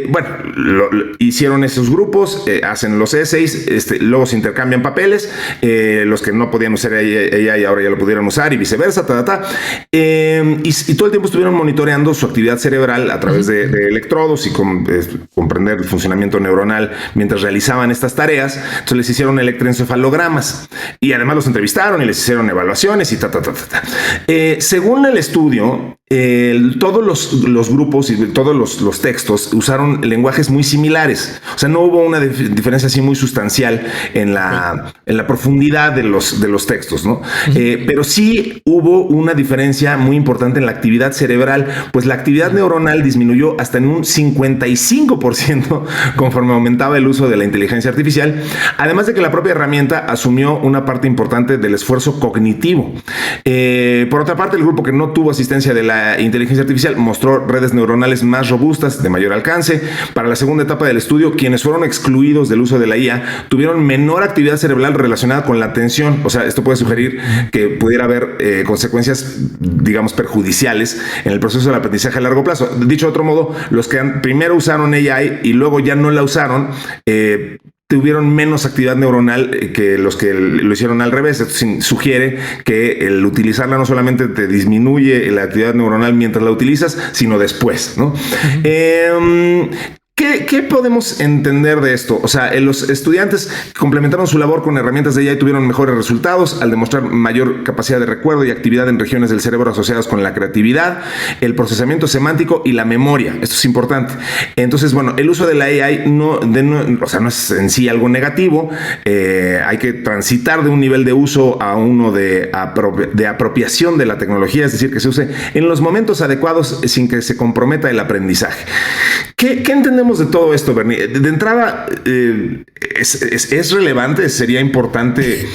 bueno, hicieron esos grupos, hacen los essays, luego se intercambian papeles, los que no podían usar AI ahora ya lo pudieron usar y viceversa, y todo el tiempo estuvieron monitoreando su actividad cerebral a través de electrodos y comprender el funcionamiento neuronal mientras realizaban estas tareas. Entonces les hicieron electroencefalogramas y además los entrevistaron y les hicieron evaluaciones y según el estudio, todos los grupos y todos los textos usaron lenguajes muy similares. O sea, no hubo una diferencia así muy sustancial en la profundidad de los textos, ¿no? Pero sí hubo una diferencia muy importante en la actividad cerebral, pues la actividad neuronal disminuyó hasta en un 55% conforme aumentaba el uso de la inteligencia artificial, además de que la propia herramienta asumió una parte importante del esfuerzo cognitivo. Por otra parte, el grupo que no tuvo asistencia de la inteligencia artificial mostró redes neuronales más robustas, de mayor alcance. Para la segunda etapa del estudio, quienes fueron excluidos del uso de la IA tuvieron menor actividad cerebral relacionada con la atención. O sea, esto puede sugerir que pudiera haber consecuencias, digamos, perjudiciales en el proceso del aprendizaje a largo plazo. Dicho de otro modo, los que primero usaron AI y luego ya no la usaron, tuvieron menos actividad neuronal que los que lo hicieron al revés. Esto sugiere que el utilizarla no solamente te disminuye la actividad neuronal mientras la utilizas, sino después, ¿no? ¿Qué podemos entender de esto? O sea, los estudiantes que complementaron su labor con herramientas de AI tuvieron mejores resultados al demostrar mayor capacidad de recuerdo y actividad en regiones del cerebro asociadas con la creatividad, el procesamiento semántico y la memoria. Esto es importante. Entonces, bueno, el uso de la AI no es en sí algo negativo. Hay que transitar de un nivel de uso a uno de apropiación de la tecnología, es decir, que se use en los momentos adecuados sin que se comprometa el aprendizaje. ¿Qué entendemos de todo esto, Bernie? De entrada, ¿es relevante? ¿Sería importante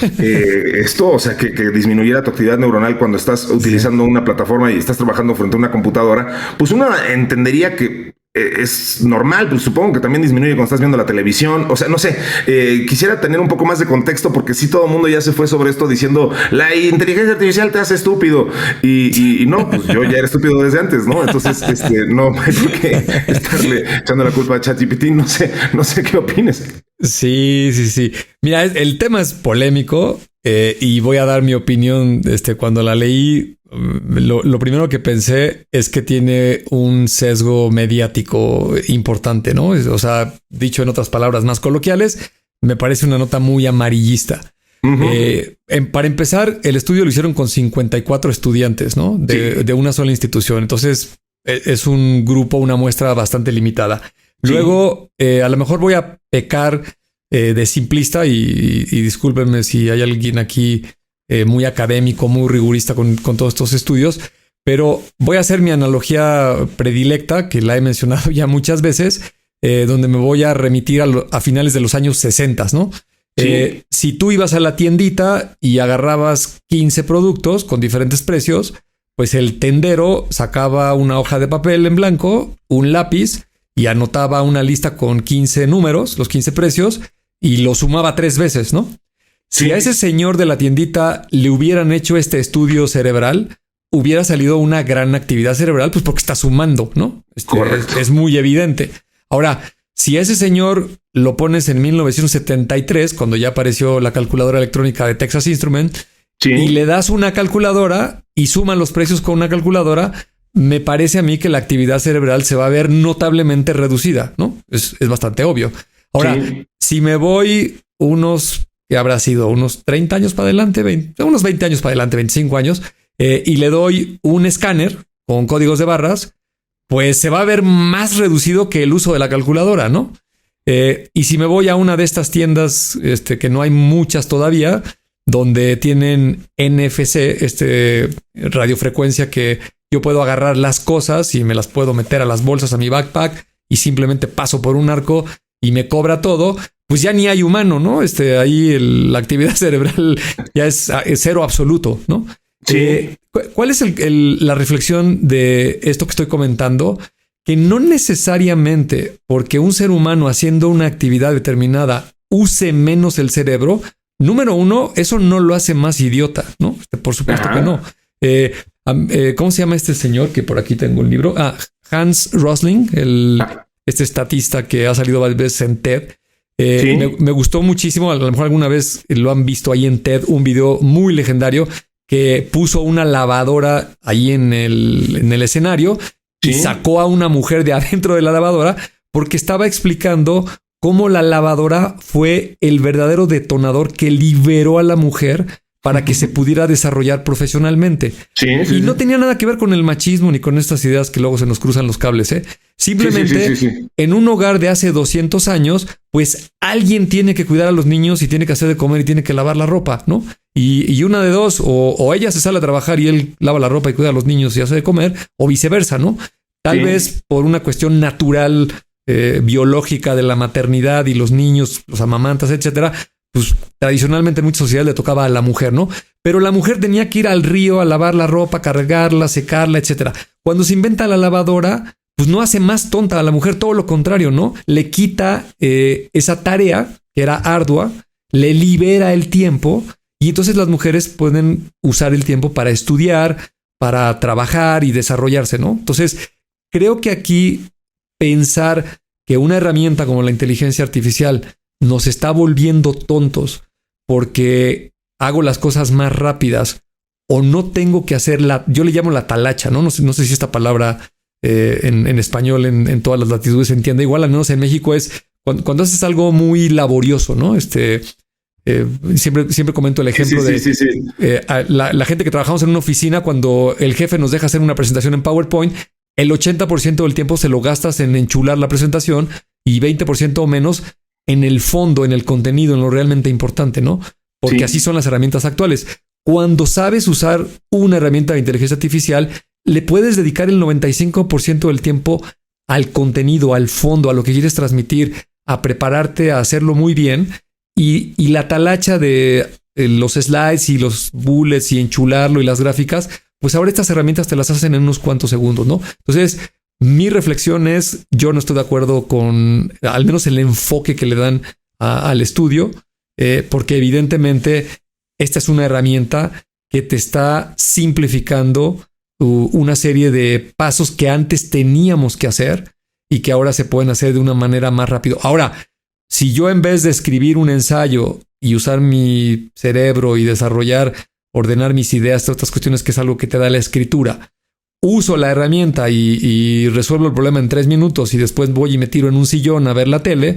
esto? O sea, que disminuyera tu actividad neuronal cuando estás utilizando una plataforma y estás trabajando frente a una computadora. Pues uno entendería que es normal, pues supongo que también disminuye cuando estás viendo la televisión. O sea, no sé, quisiera tener un poco más de contexto porque sí, todo el mundo ya se fue sobre esto diciendo la inteligencia artificial te hace estúpido y no, pues yo ya era estúpido desde antes, ¿no? Entonces, no hay por qué estarle echando la culpa a ChatGPT. No sé qué opines. Sí. Mira, el tema es polémico y voy a dar mi opinión. Cuando la leí, lo primero que pensé es que tiene un sesgo mediático importante, ¿no? O sea, dicho en otras palabras más coloquiales, me parece una nota muy amarillista. Para empezar, el estudio lo hicieron con 54 estudiantes, ¿no? De una sola institución. Entonces, es un grupo, una muestra bastante limitada. Luego, a lo mejor voy a pecar de simplista y discúlpenme si hay alguien aquí muy académico, muy rigurista con todos estos estudios, pero voy a hacer mi analogía predilecta, que la he mencionado ya muchas veces, donde me voy a remitir a finales de los años 60, ¿no? Sí. Si tú ibas a la tiendita y agarrabas 15 productos con diferentes precios, pues el tendero sacaba una hoja de papel en blanco, un lápiz y anotaba una lista con 15 números, los 15 precios, y lo sumaba 3 veces, ¿no? Si a ese señor de la tiendita le hubieran hecho este estudio cerebral, hubiera salido una gran actividad cerebral, pues porque está sumando, ¿no? Es muy evidente. Ahora, si a ese señor lo pones en 1973, cuando ya apareció la calculadora electrónica de Texas Instruments, y le das una calculadora y suman los precios con una calculadora, me parece a mí que la actividad cerebral se va a ver notablemente reducida, ¿no? Es bastante obvio. Ahora, si me voy que habrá sido unos 30 años para adelante, unos 20 años para adelante, 25 años, y le doy un escáner con códigos de barras, pues se va a ver más reducido que el uso de la calculadora, ¿no? Y si me voy a una de estas tiendas, que no hay muchas todavía, donde tienen NFC, radiofrecuencia, que yo puedo agarrar las cosas y me las puedo meter a las bolsas, a mi backpack, y simplemente paso por un arco y me cobra todo, pues ya ni hay humano, ¿no? Ahí la actividad cerebral ya es cero absoluto, ¿no? Sí. ¿Cuál es la reflexión de esto que estoy comentando? Que no necesariamente porque un ser humano haciendo una actividad determinada use menos el cerebro, número uno, eso no lo hace más idiota, ¿no? Por supuesto que no. ¿Cómo se llama este señor? Que por aquí tengo el libro. Hans Rosling, este estatista que ha salido varias veces en TED. Me gustó muchísimo. A lo mejor alguna vez lo han visto ahí en TED, un video muy legendario que puso una lavadora ahí en el escenario y sacó a una mujer de adentro de la lavadora porque estaba explicando cómo la lavadora fue el verdadero detonador que liberó a la mujer para que se pudiera desarrollar profesionalmente. Y no tenía nada que ver con el machismo ni con estas ideas que luego se nos cruzan los cables, Simplemente en un hogar de hace 200 años, pues alguien tiene que cuidar a los niños y tiene que hacer de comer y tiene que lavar la ropa, ¿no? Y una de dos, o ella se sale a trabajar y él lava la ropa y cuida a los niños y hace de comer, o viceversa, ¿no? Tal vez por una cuestión natural, biológica de la maternidad y los niños, los amamantas, etcétera, pues tradicionalmente en muchas sociedades le tocaba a la mujer, ¿no? Pero la mujer tenía que ir al río a lavar la ropa, cargarla, secarla, etcétera. Cuando se inventa la lavadora, pues no hace más tonta a la mujer, todo lo contrario, ¿no? Le quita esa tarea que era ardua, le libera el tiempo y entonces las mujeres pueden usar el tiempo para estudiar, para trabajar y desarrollarse, ¿no? Entonces, creo que aquí pensar que una herramienta como la inteligencia artificial nos está volviendo tontos porque hago las cosas más rápidas o no tengo que hacerla, yo le llamo la talacha, ¿no? No sé si esta palabra en español en todas las latitudes se entiende igual, al menos en México es cuando haces algo muy laborioso, ¿no? Siempre comento el ejemplo la gente que trabajamos en una oficina, cuando el jefe nos deja hacer una presentación en PowerPoint, el 80% del tiempo se lo gastas en enchular la presentación y 20% o menos en el fondo, en el contenido, en lo realmente importante, ¿no? Porque así son las herramientas actuales. Cuando sabes usar una herramienta de inteligencia artificial, le puedes dedicar el 95% del tiempo al contenido, al fondo, a lo que quieres transmitir, a prepararte a hacerlo muy bien. Y la talacha de los slides y los bullets y enchularlo y las gráficas, pues ahora estas herramientas te las hacen en unos cuantos segundos, ¿no? Entonces, mi reflexión es, yo no estoy de acuerdo con al menos el enfoque que le dan al estudio, porque evidentemente esta es una herramienta que te está simplificando una serie de pasos que antes teníamos que hacer y que ahora se pueden hacer de una manera más rápido. Ahora, si yo en vez de escribir un ensayo y usar mi cerebro y ordenar mis ideas, todas estas cuestiones que es algo que te da la escritura, uso la herramienta y resuelvo el problema en 3 minutos y después voy y me tiro en un sillón a ver la tele,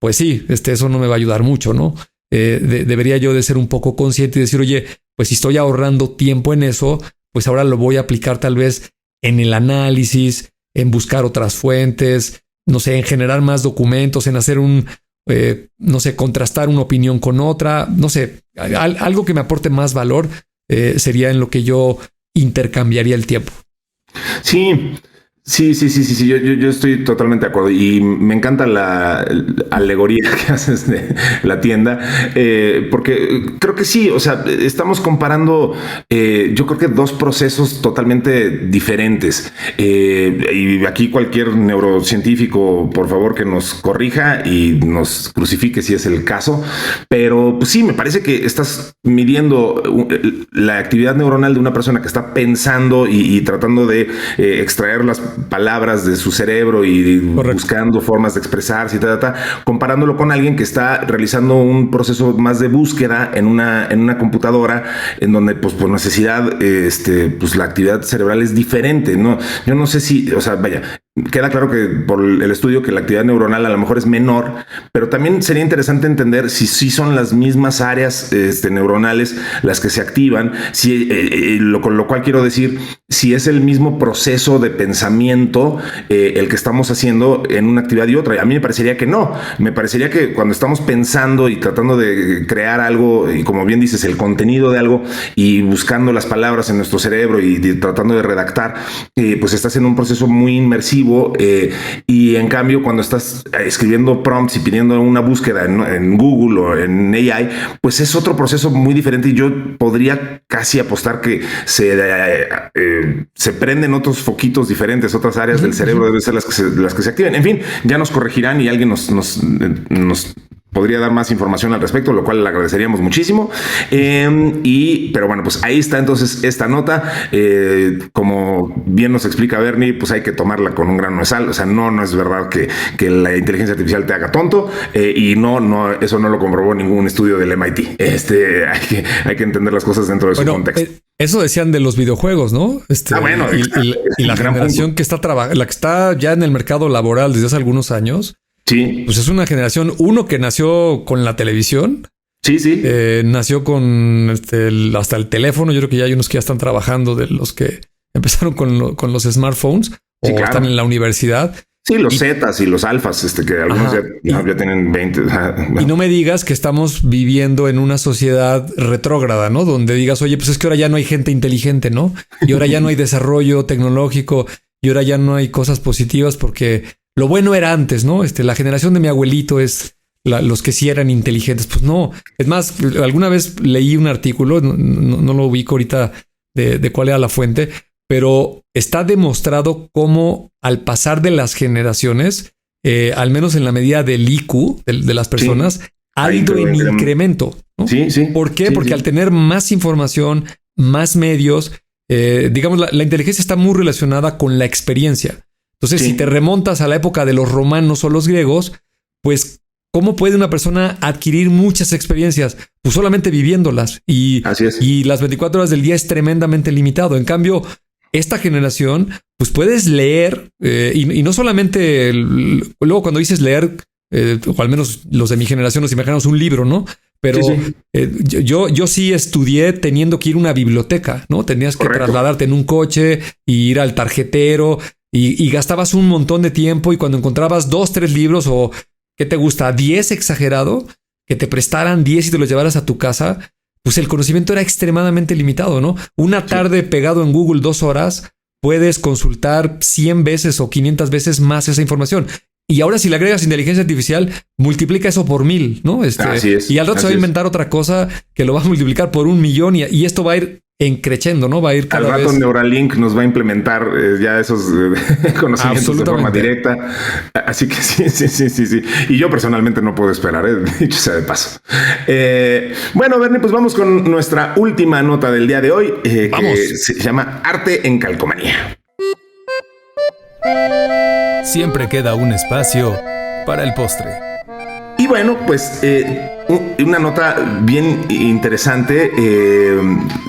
pues sí, eso no me va a ayudar mucho, ¿no? Debería yo de ser un poco consciente y decir, oye, pues si estoy ahorrando tiempo en eso, pues ahora lo voy a aplicar tal vez en el análisis, en buscar otras fuentes, no sé, en generar más documentos, en hacer no sé, contrastar una opinión con otra, no sé, algo que me aporte más valor sería en lo que yo intercambiaría el tiempo. Sí. Yo estoy totalmente de acuerdo y me encanta la alegoría que haces de la tienda, porque creo que sí, o sea, estamos comparando, yo creo que 2 procesos totalmente diferentes. Y aquí cualquier neurocientífico, por favor, que nos corrija y nos crucifique si es el caso. Pero pues sí, me parece que estás midiendo la actividad neuronal de una persona que está pensando y tratando de extraer las palabras de su cerebro y buscando formas de expresarse y comparándolo con alguien que está realizando un proceso más de búsqueda en una computadora en donde pues por necesidad pues la actividad cerebral es diferente, ¿no? Yo no sé si, o sea, vaya, queda claro que por el estudio que la actividad neuronal a lo mejor es menor, pero también sería interesante entender si sí son las mismas áreas neuronales las que se activan, con lo cual quiero decir, si es el mismo proceso de pensamiento el que estamos haciendo en una actividad y otra. A mí me parecería que no. Me parecería que cuando estamos pensando y tratando de crear algo, y como bien dices, el contenido de algo y buscando las palabras en nuestro cerebro y tratando de redactar, pues estás en un proceso muy inmersivo. Y en cambio cuando estás escribiendo prompts y pidiendo una búsqueda en Google o en AI, pues es otro proceso muy diferente y yo podría casi apostar que se prenden otros foquitos diferentes, otras áreas del cerebro deben ser las que se activen. En fin, ya nos corregirán y alguien nos podría dar más información al respecto, lo cual le agradeceríamos muchísimo. Pero bueno, pues ahí está entonces esta nota. Como bien nos explica Bernie, pues hay que tomarla con un grano de sal. O sea, no es verdad que la inteligencia artificial te haga tonto, y no, eso no lo comprobó ningún estudio del MIT. Hay que entender las cosas dentro de su contexto. Eso decían de los videojuegos, ¿no? Bueno, y la generación que la que está ya en el mercado laboral desde hace algunos años. Sí. Pues es una generación, uno que nació con la televisión. Sí. Nació con hasta el teléfono. Yo creo que ya hay unos que ya están trabajando, de los que empezaron con los smartphones o claro, están en la universidad. Sí, los Zetas y los alfas, que algunos ya tienen 20. Y no me digas que estamos viviendo en una sociedad retrógrada, ¿no? Donde digas, oye, pues es que ahora ya no hay gente inteligente, ¿no? Y ahora ya no hay desarrollo tecnológico y ahora ya no hay cosas positivas porque lo bueno era antes, ¿no? La generación de mi abuelito es los que sí eran inteligentes. Pues no. Es más, alguna vez leí un artículo, no lo ubico ahorita de cuál era la fuente, pero está demostrado cómo al pasar de las generaciones, al menos en la medida del IQ de las personas, ha ido en incremento, ¿no? Sí. ¿Por qué? Porque al tener más información, más medios, digamos, la inteligencia está muy relacionada con la experiencia. Entonces, si te remontas a la época de los romanos o los griegos, pues, ¿cómo puede una persona adquirir muchas experiencias? Pues solamente viviéndolas. Así es. Y las 24 horas del día es tremendamente limitado. En cambio, esta generación, pues puedes leer y no solamente luego cuando dices leer, o al menos los de mi generación nos imaginamos un libro, ¿no? Pero sí. Yo sí estudié teniendo que ir a una biblioteca, ¿no? Tenías que trasladarte en un coche y ir al tarjetero y gastabas un montón de tiempo y cuando encontrabas 2, 3 libros o ¿qué te gusta? 10 exagerado, que te prestaran 10 y te los llevaras a tu casa, pues el conocimiento era extremadamente limitado, ¿no? Una tarde pegado en Google 2 horas, puedes consultar 100 veces o 500 veces más esa información. Y ahora si le agregas inteligencia artificial, multiplica eso por 1000, ¿no? Así es. Y al rato se va a inventar otra cosa que lo va a multiplicar por 1,000,000 y esto va a ir creciendo, ¿no? Va a ir cada vez. Al rato Neuralink nos va a implementar ya esos conocimientos de forma directa. Así que sí. Y yo personalmente no puedo esperar, dicho sea de paso. Bueno, Bernie, pues vamos con nuestra última nota del día de hoy, que se llama Arte en Calcomanía. Siempre queda un espacio para el postre. Y bueno, pues una nota bien interesante.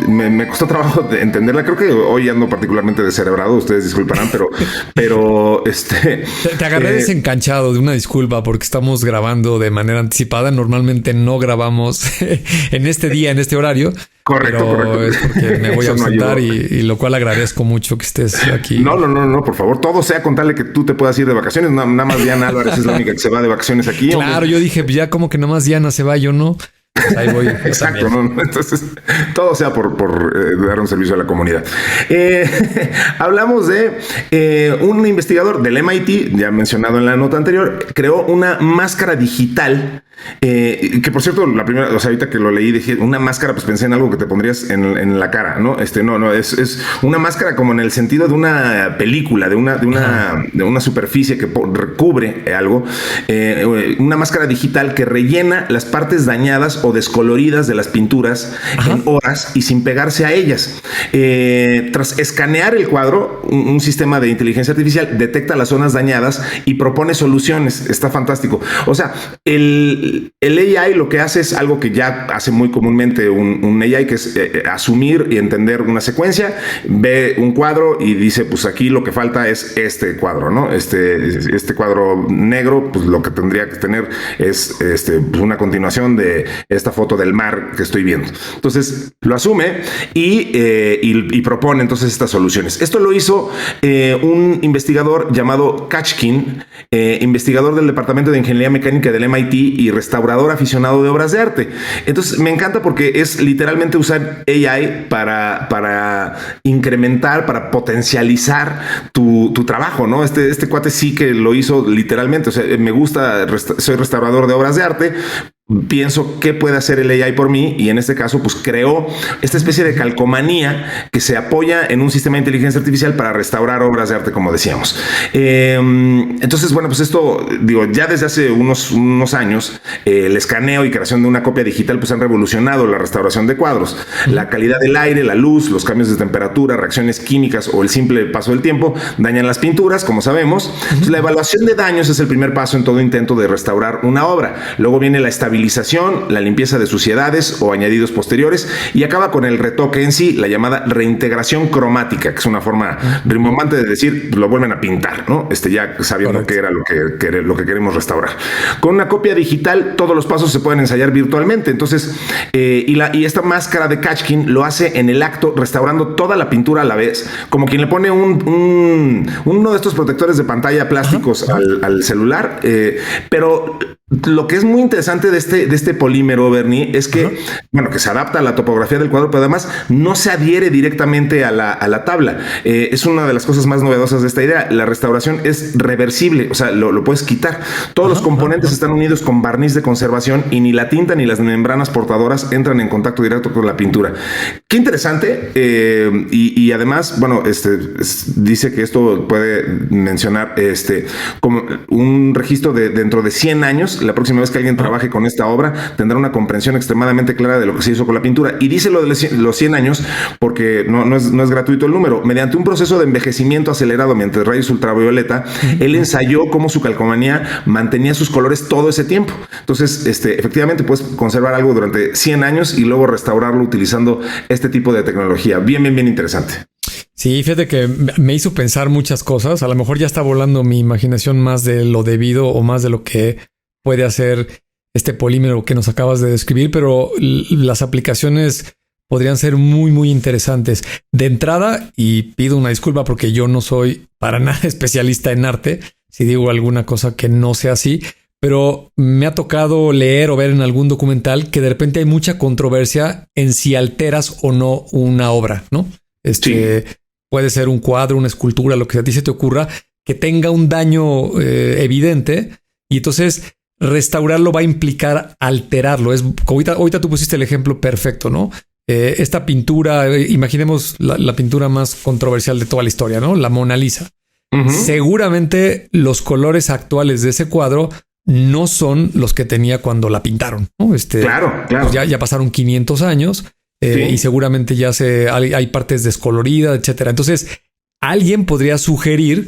Me costó trabajo de entenderla. Creo que hoy ando particularmente descerebrado. Ustedes disculparán, pero Te agarré desencanchado, de una disculpa, porque estamos grabando de manera anticipada. Normalmente no grabamos en este día, en este horario. Correcto. Es porque me voy a ausentar y lo cual agradezco mucho que estés aquí. No, por favor. Todo sea con tal de que tú te puedas ir de vacaciones. Nada más Diana Álvarez es la única que se va de vacaciones aquí. Claro, yo dije, ya como que nada más Diana se va, yo no. Pues ahí voy. Exacto, ¿no? Entonces, todo sea por dar un servicio a la comunidad. Hablamos de un investigador del MIT, ya mencionado en la nota anterior, creó una máscara digital. Que por cierto, la primera, o sea, ahorita que lo leí, dije una máscara, pues pensé en algo que te pondrías en la cara, ¿no? No, es una máscara como en el sentido de una película, de una superficie que recubre algo, una máscara digital que rellena las partes dañadas o descoloridas de las pinturas en horas y sin pegarse a ellas. Tras escanear el cuadro, un sistema de inteligencia artificial detecta las zonas dañadas y propone soluciones. Está fantástico. O sea, el AI lo que hace es algo que ya hace muy comúnmente un AI, que es asumir y entender una secuencia, ve un cuadro y dice, pues aquí lo que falta es este cuadro, ¿no? Este cuadro negro, pues lo que tendría que tener es una continuación de esta foto del mar que estoy viendo. Entonces lo asume y propone entonces estas soluciones. Esto lo hizo un investigador llamado Kachkin, investigador del Departamento de Ingeniería Mecánica del MIT y restaurador aficionado de obras de arte. Entonces me encanta porque es literalmente usar AI para incrementar, para potencializar tu trabajo, ¿no? Este cuate sí que lo hizo literalmente. O sea, me gusta, soy restaurador de obras de arte. Pienso qué puede hacer el AI por mí y en este caso pues creó esta especie de calcomanía que se apoya en un sistema de inteligencia artificial para restaurar obras de arte, como decíamos. Entonces, bueno, pues esto, digo, ya desde hace unos años el escaneo y creación de una copia digital pues han revolucionado la restauración de cuadros. La calidad del aire, la luz, los cambios de temperatura, reacciones químicas o el simple paso del tiempo dañan las pinturas, como sabemos. Entonces, la evaluación de daños es el primer paso en todo intento de restaurar una obra. Luego viene la estabilización, la limpieza de suciedades o añadidos posteriores y acaba con el retoque en sí, la llamada reintegración cromática, que es una forma rimbombante de decir lo vuelven a pintar, ¿no? Ya sabiendo qué era lo que queremos restaurar. Con una copia digital todos los pasos se pueden ensayar virtualmente. Entonces, y esta máscara de Kachkin lo hace en el acto, restaurando toda la pintura a la vez, como quien le pone uno de estos protectores de pantalla plásticos al celular, pero lo que es muy interesante de este polímero, Bernie, es que, bueno, que se adapta a la topografía del cuadro, pero además no se adhiere directamente a la tabla. Es una de las cosas más novedosas de esta idea. La restauración es reversible, o sea, lo puedes quitar. Todos los componentes están unidos con barniz de conservación y ni la tinta ni las membranas portadoras entran en contacto directo con la pintura. Qué interesante. Y además, bueno, dice que esto puede mencionar como un registro de dentro de 100 años. La próxima vez que alguien trabaje con esta obra tendrá una comprensión extremadamente clara de lo que se hizo con la pintura. Y dice lo de los 100 años porque no es gratuito el número. Mediante un proceso de envejecimiento acelerado mediante rayos ultravioleta, él ensayó cómo su calcomanía mantenía sus colores todo ese tiempo. Entonces, efectivamente puedes conservar algo durante 100 años y luego restaurarlo utilizando este tipo de tecnología. Bien interesante. Sí, fíjate que me hizo pensar muchas cosas. A lo mejor ya está volando mi imaginación más de lo debido o más de lo que puede hacer este polímero que nos acabas de describir, pero las aplicaciones podrían ser muy interesantes. De entrada, y pido una disculpa porque yo no soy para nada especialista en arte, si digo alguna cosa que no sea así, pero me ha tocado leer o ver en algún documental que de repente hay mucha controversia en si alteras o no una obra, ¿no? Sí. puede ser un cuadro, una escultura, lo que a ti se te ocurra, que tenga un daño evidente, y entonces restaurarlo va a implicar alterarlo. Ahorita tú pusiste el ejemplo perfecto, ¿no? Esta pintura, imaginemos la pintura más controversial de toda la historia, ¿no? La Mona Lisa. Seguramente los colores actuales de ese cuadro no son los que tenía cuando la pintaron, ¿no? Claro. Pues ya pasaron 500 años y seguramente ya hay partes descoloridas, etcétera. Entonces, alguien podría sugerir,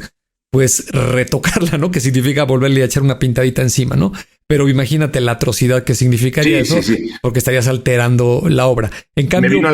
pues, retocarla, ¿no? Que significa volverle a echar una pintadita encima, ¿no? Pero imagínate la atrocidad que significaría eso, porque estarías alterando la obra. En cambio, me vino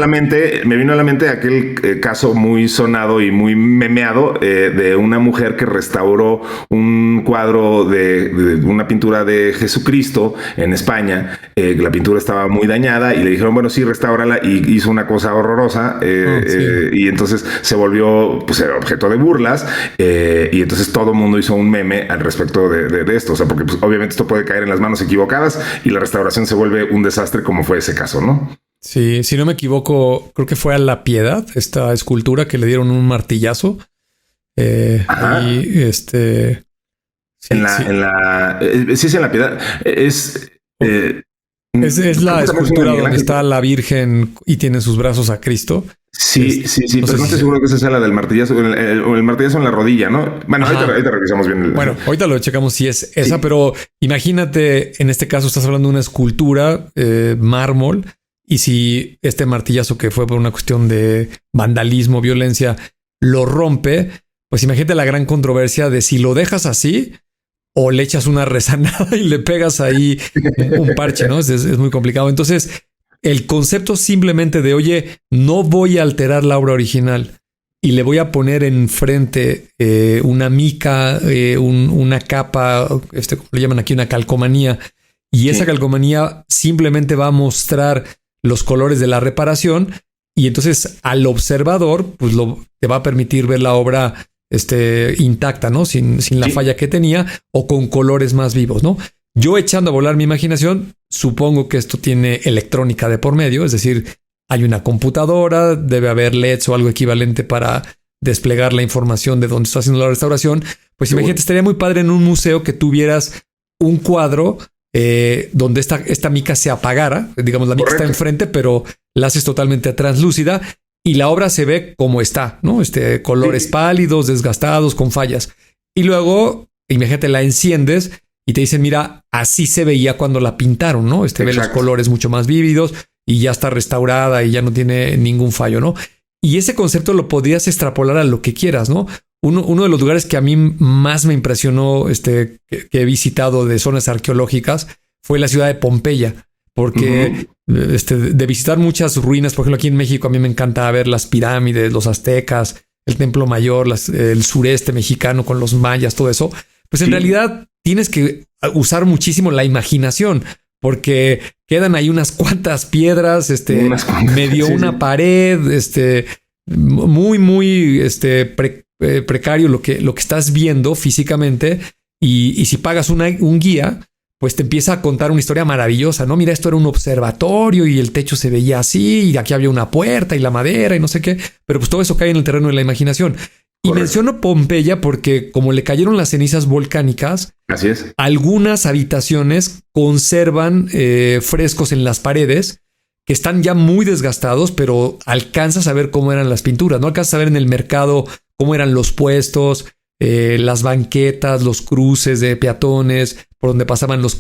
a la mente aquel caso muy sonado y muy memeado de una mujer que restauró un cuadro de una pintura de Jesucristo en España. La pintura estaba muy dañada y le dijeron, bueno, sí, restáurala, y hizo una cosa horrorosa y entonces se volvió, pues, objeto de burlas y entonces todo el mundo hizo un meme al respecto de esto. O sea, porque, pues, obviamente esto puede caer en las manos equivocadas y la restauración se vuelve un desastre, como fue ese caso, ¿no? Sí, si no me equivoco, creo que fue a La Piedad, esta escultura que le dieron un martillazo. Ahí, en La Piedad. Es la escultura donde está la Virgen y tiene sus brazos a Cristo. Sí, pero no estoy seguro que esa sea la del martillazo, o el martillazo en la rodilla, ¿no? Bueno, ahorita revisamos bien. Bueno, ahorita lo checamos si es esa, pero imagínate, en este caso estás hablando de una escultura, mármol, y si este martillazo, que fue por una cuestión de vandalismo, violencia, lo rompe, pues imagínate la gran controversia de si lo dejas así o le echas una rezanada y le pegas ahí un parche, ¿no? Es muy complicado. Entonces, el concepto simplemente de, oye, no voy a alterar la obra original y le voy a poner enfrente una mica, una capa, como le llaman aquí, una calcomanía, y esa calcomanía simplemente va a mostrar los colores de la reparación, y entonces al observador, pues te va a permitir ver la obra intacta, ¿no? Sin la falla que tenía, o con colores más vivos, ¿no? Yo, echando a volar mi imaginación, supongo que esto tiene electrónica de por medio, es decir, hay una computadora, debe haber LEDs o algo equivalente para desplegar la información de dónde está haciendo la restauración. Pues imagínate, estaría muy padre en un museo que tuvieras un cuadro donde esta mica se apagara. Digamos, la mica está enfrente, pero la haces totalmente translúcida y la obra se ve como está, ¿no? Colores pálidos, desgastados, con fallas. Y luego, imagínate, la enciendes y te dicen, mira, así se veía cuando la pintaron, ¿no? Ve los colores mucho más vívidos y ya está restaurada y ya no tiene ningún fallo, ¿no? Y ese concepto lo podrías extrapolar a lo que quieras, ¿no? Uno de los lugares que a mí más me impresionó, que he visitado de zonas arqueológicas, fue la ciudad de Pompeya, porque de visitar muchas ruinas, por ejemplo, aquí en México a mí me encanta ver las pirámides, los aztecas, el Templo Mayor, el sureste mexicano con los mayas, todo eso. Pues en realidad tienes que usar muchísimo la imaginación, porque quedan ahí unas cuantas piedras, una pared, muy precario lo que estás viendo físicamente, y si pagas un guía, pues te empieza a contar una historia maravillosa, ¿no? Mira, esto era un observatorio y el techo se veía así y aquí había una puerta y la madera y no sé qué, pero pues todo eso cae en el terreno de la imaginación. Y menciono Pompeya porque, como le cayeron las cenizas volcánicas, así es, algunas habitaciones conservan frescos en las paredes que están ya muy desgastados, pero alcanzas a ver cómo eran las pinturas, ¿no? Alcanzas a ver en el mercado cómo eran los puestos, las banquetas, los cruces de peatones, por donde pasaban los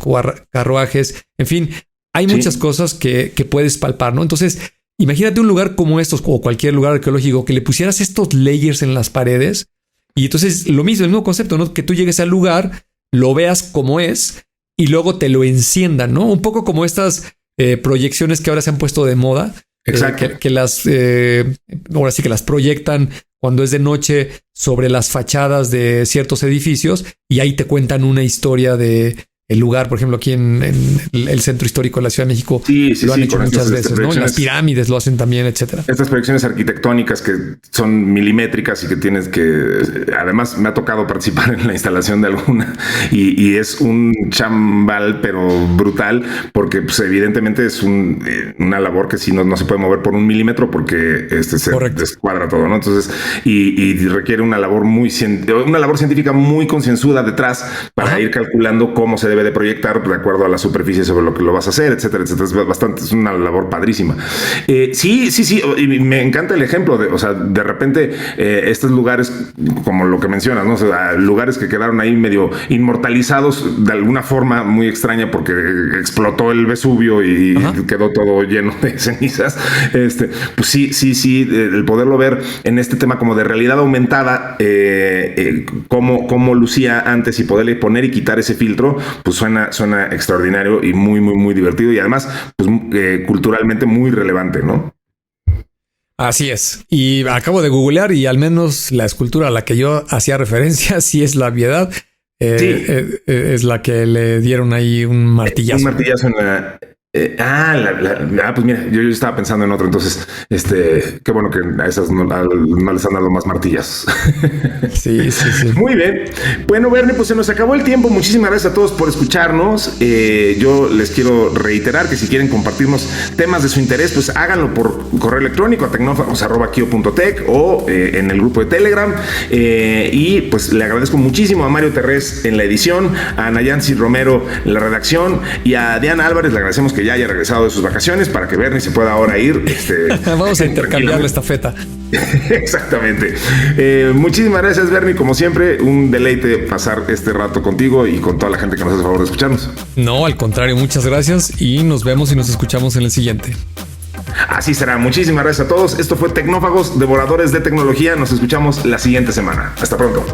carruajes. En fin, hay muchas cosas que puedes palpar, ¿no? Entonces, imagínate un lugar como estos, o cualquier lugar arqueológico, que le pusieras estos layers en las paredes, y entonces lo mismo, el mismo concepto, ¿no? Que tú llegues al lugar, lo veas como es, y luego te lo enciendan, ¿no? Un poco como estas proyecciones que ahora se han puesto de moda. Exacto. Ahora sí que las proyectan cuando es de noche sobre las fachadas de ciertos edificios, y ahí te cuentan una historia de el lugar, por ejemplo, aquí en el centro histórico de la Ciudad de México, lo han hecho muchas veces, ¿no? En las pirámides lo hacen también, etcétera. Estas proyecciones arquitectónicas que son milimétricas y que tienes que, además me ha tocado participar en la instalación de alguna y es un chambal, pero brutal, porque pues, evidentemente es una labor que sí no se puede mover por 1 milímetro porque se descuadra todo, ¿no? Entonces, y requiere una labor científica muy concienzuda detrás para ir calculando cómo se debe de proyectar de acuerdo a la superficie sobre lo que lo vas a hacer, etcétera, etcétera. Es una labor padrísima. Sí, y me encanta el ejemplo de repente estos lugares, como lo que mencionas, ¿no? O sea, lugares que quedaron ahí medio inmortalizados de alguna forma muy extraña porque explotó el Vesubio y quedó todo lleno de cenizas. Pues sí, el poderlo ver en este tema como de realidad aumentada, cómo lucía antes y poderle poner y quitar ese filtro, pues suena extraordinario y muy, muy, muy divertido y además, pues culturalmente muy relevante, ¿no? Así es. Y acabo de googlear y al menos la escultura a la que yo hacía referencia sí es la Piedad. Es la que le dieron ahí un martillazo. Un martillazo en la... pues mira, yo estaba pensando en otro, entonces, qué bueno que a esas no les han dado más martillas. Sí. Muy bien. Bueno, Bernie, pues se nos acabó el tiempo. Muchísimas gracias a todos por escucharnos. Yo les quiero reiterar que si quieren compartirnos temas de su interés, pues háganlo por correo electrónico a tecnófagos@kio.tech o en el grupo de Telegram. Y pues le agradezco muchísimo a Mario Terrés en la edición, a Nayansi Romero en la redacción y a Diana Álvarez. Le agradecemos que ya haya regresado de sus vacaciones para que Bernie se pueda ahora ir. Vamos a intercambiar la estafeta. Exactamente. Muchísimas gracias, Bernie. Como siempre, un deleite pasar este rato contigo y con toda la gente que nos hace el favor de escucharnos. No, al contrario, muchas gracias y nos vemos y nos escuchamos en el siguiente. Así será. Muchísimas gracias a todos. Esto fue Tecnófagos, devoradores de tecnología. Nos escuchamos la siguiente semana. Hasta pronto.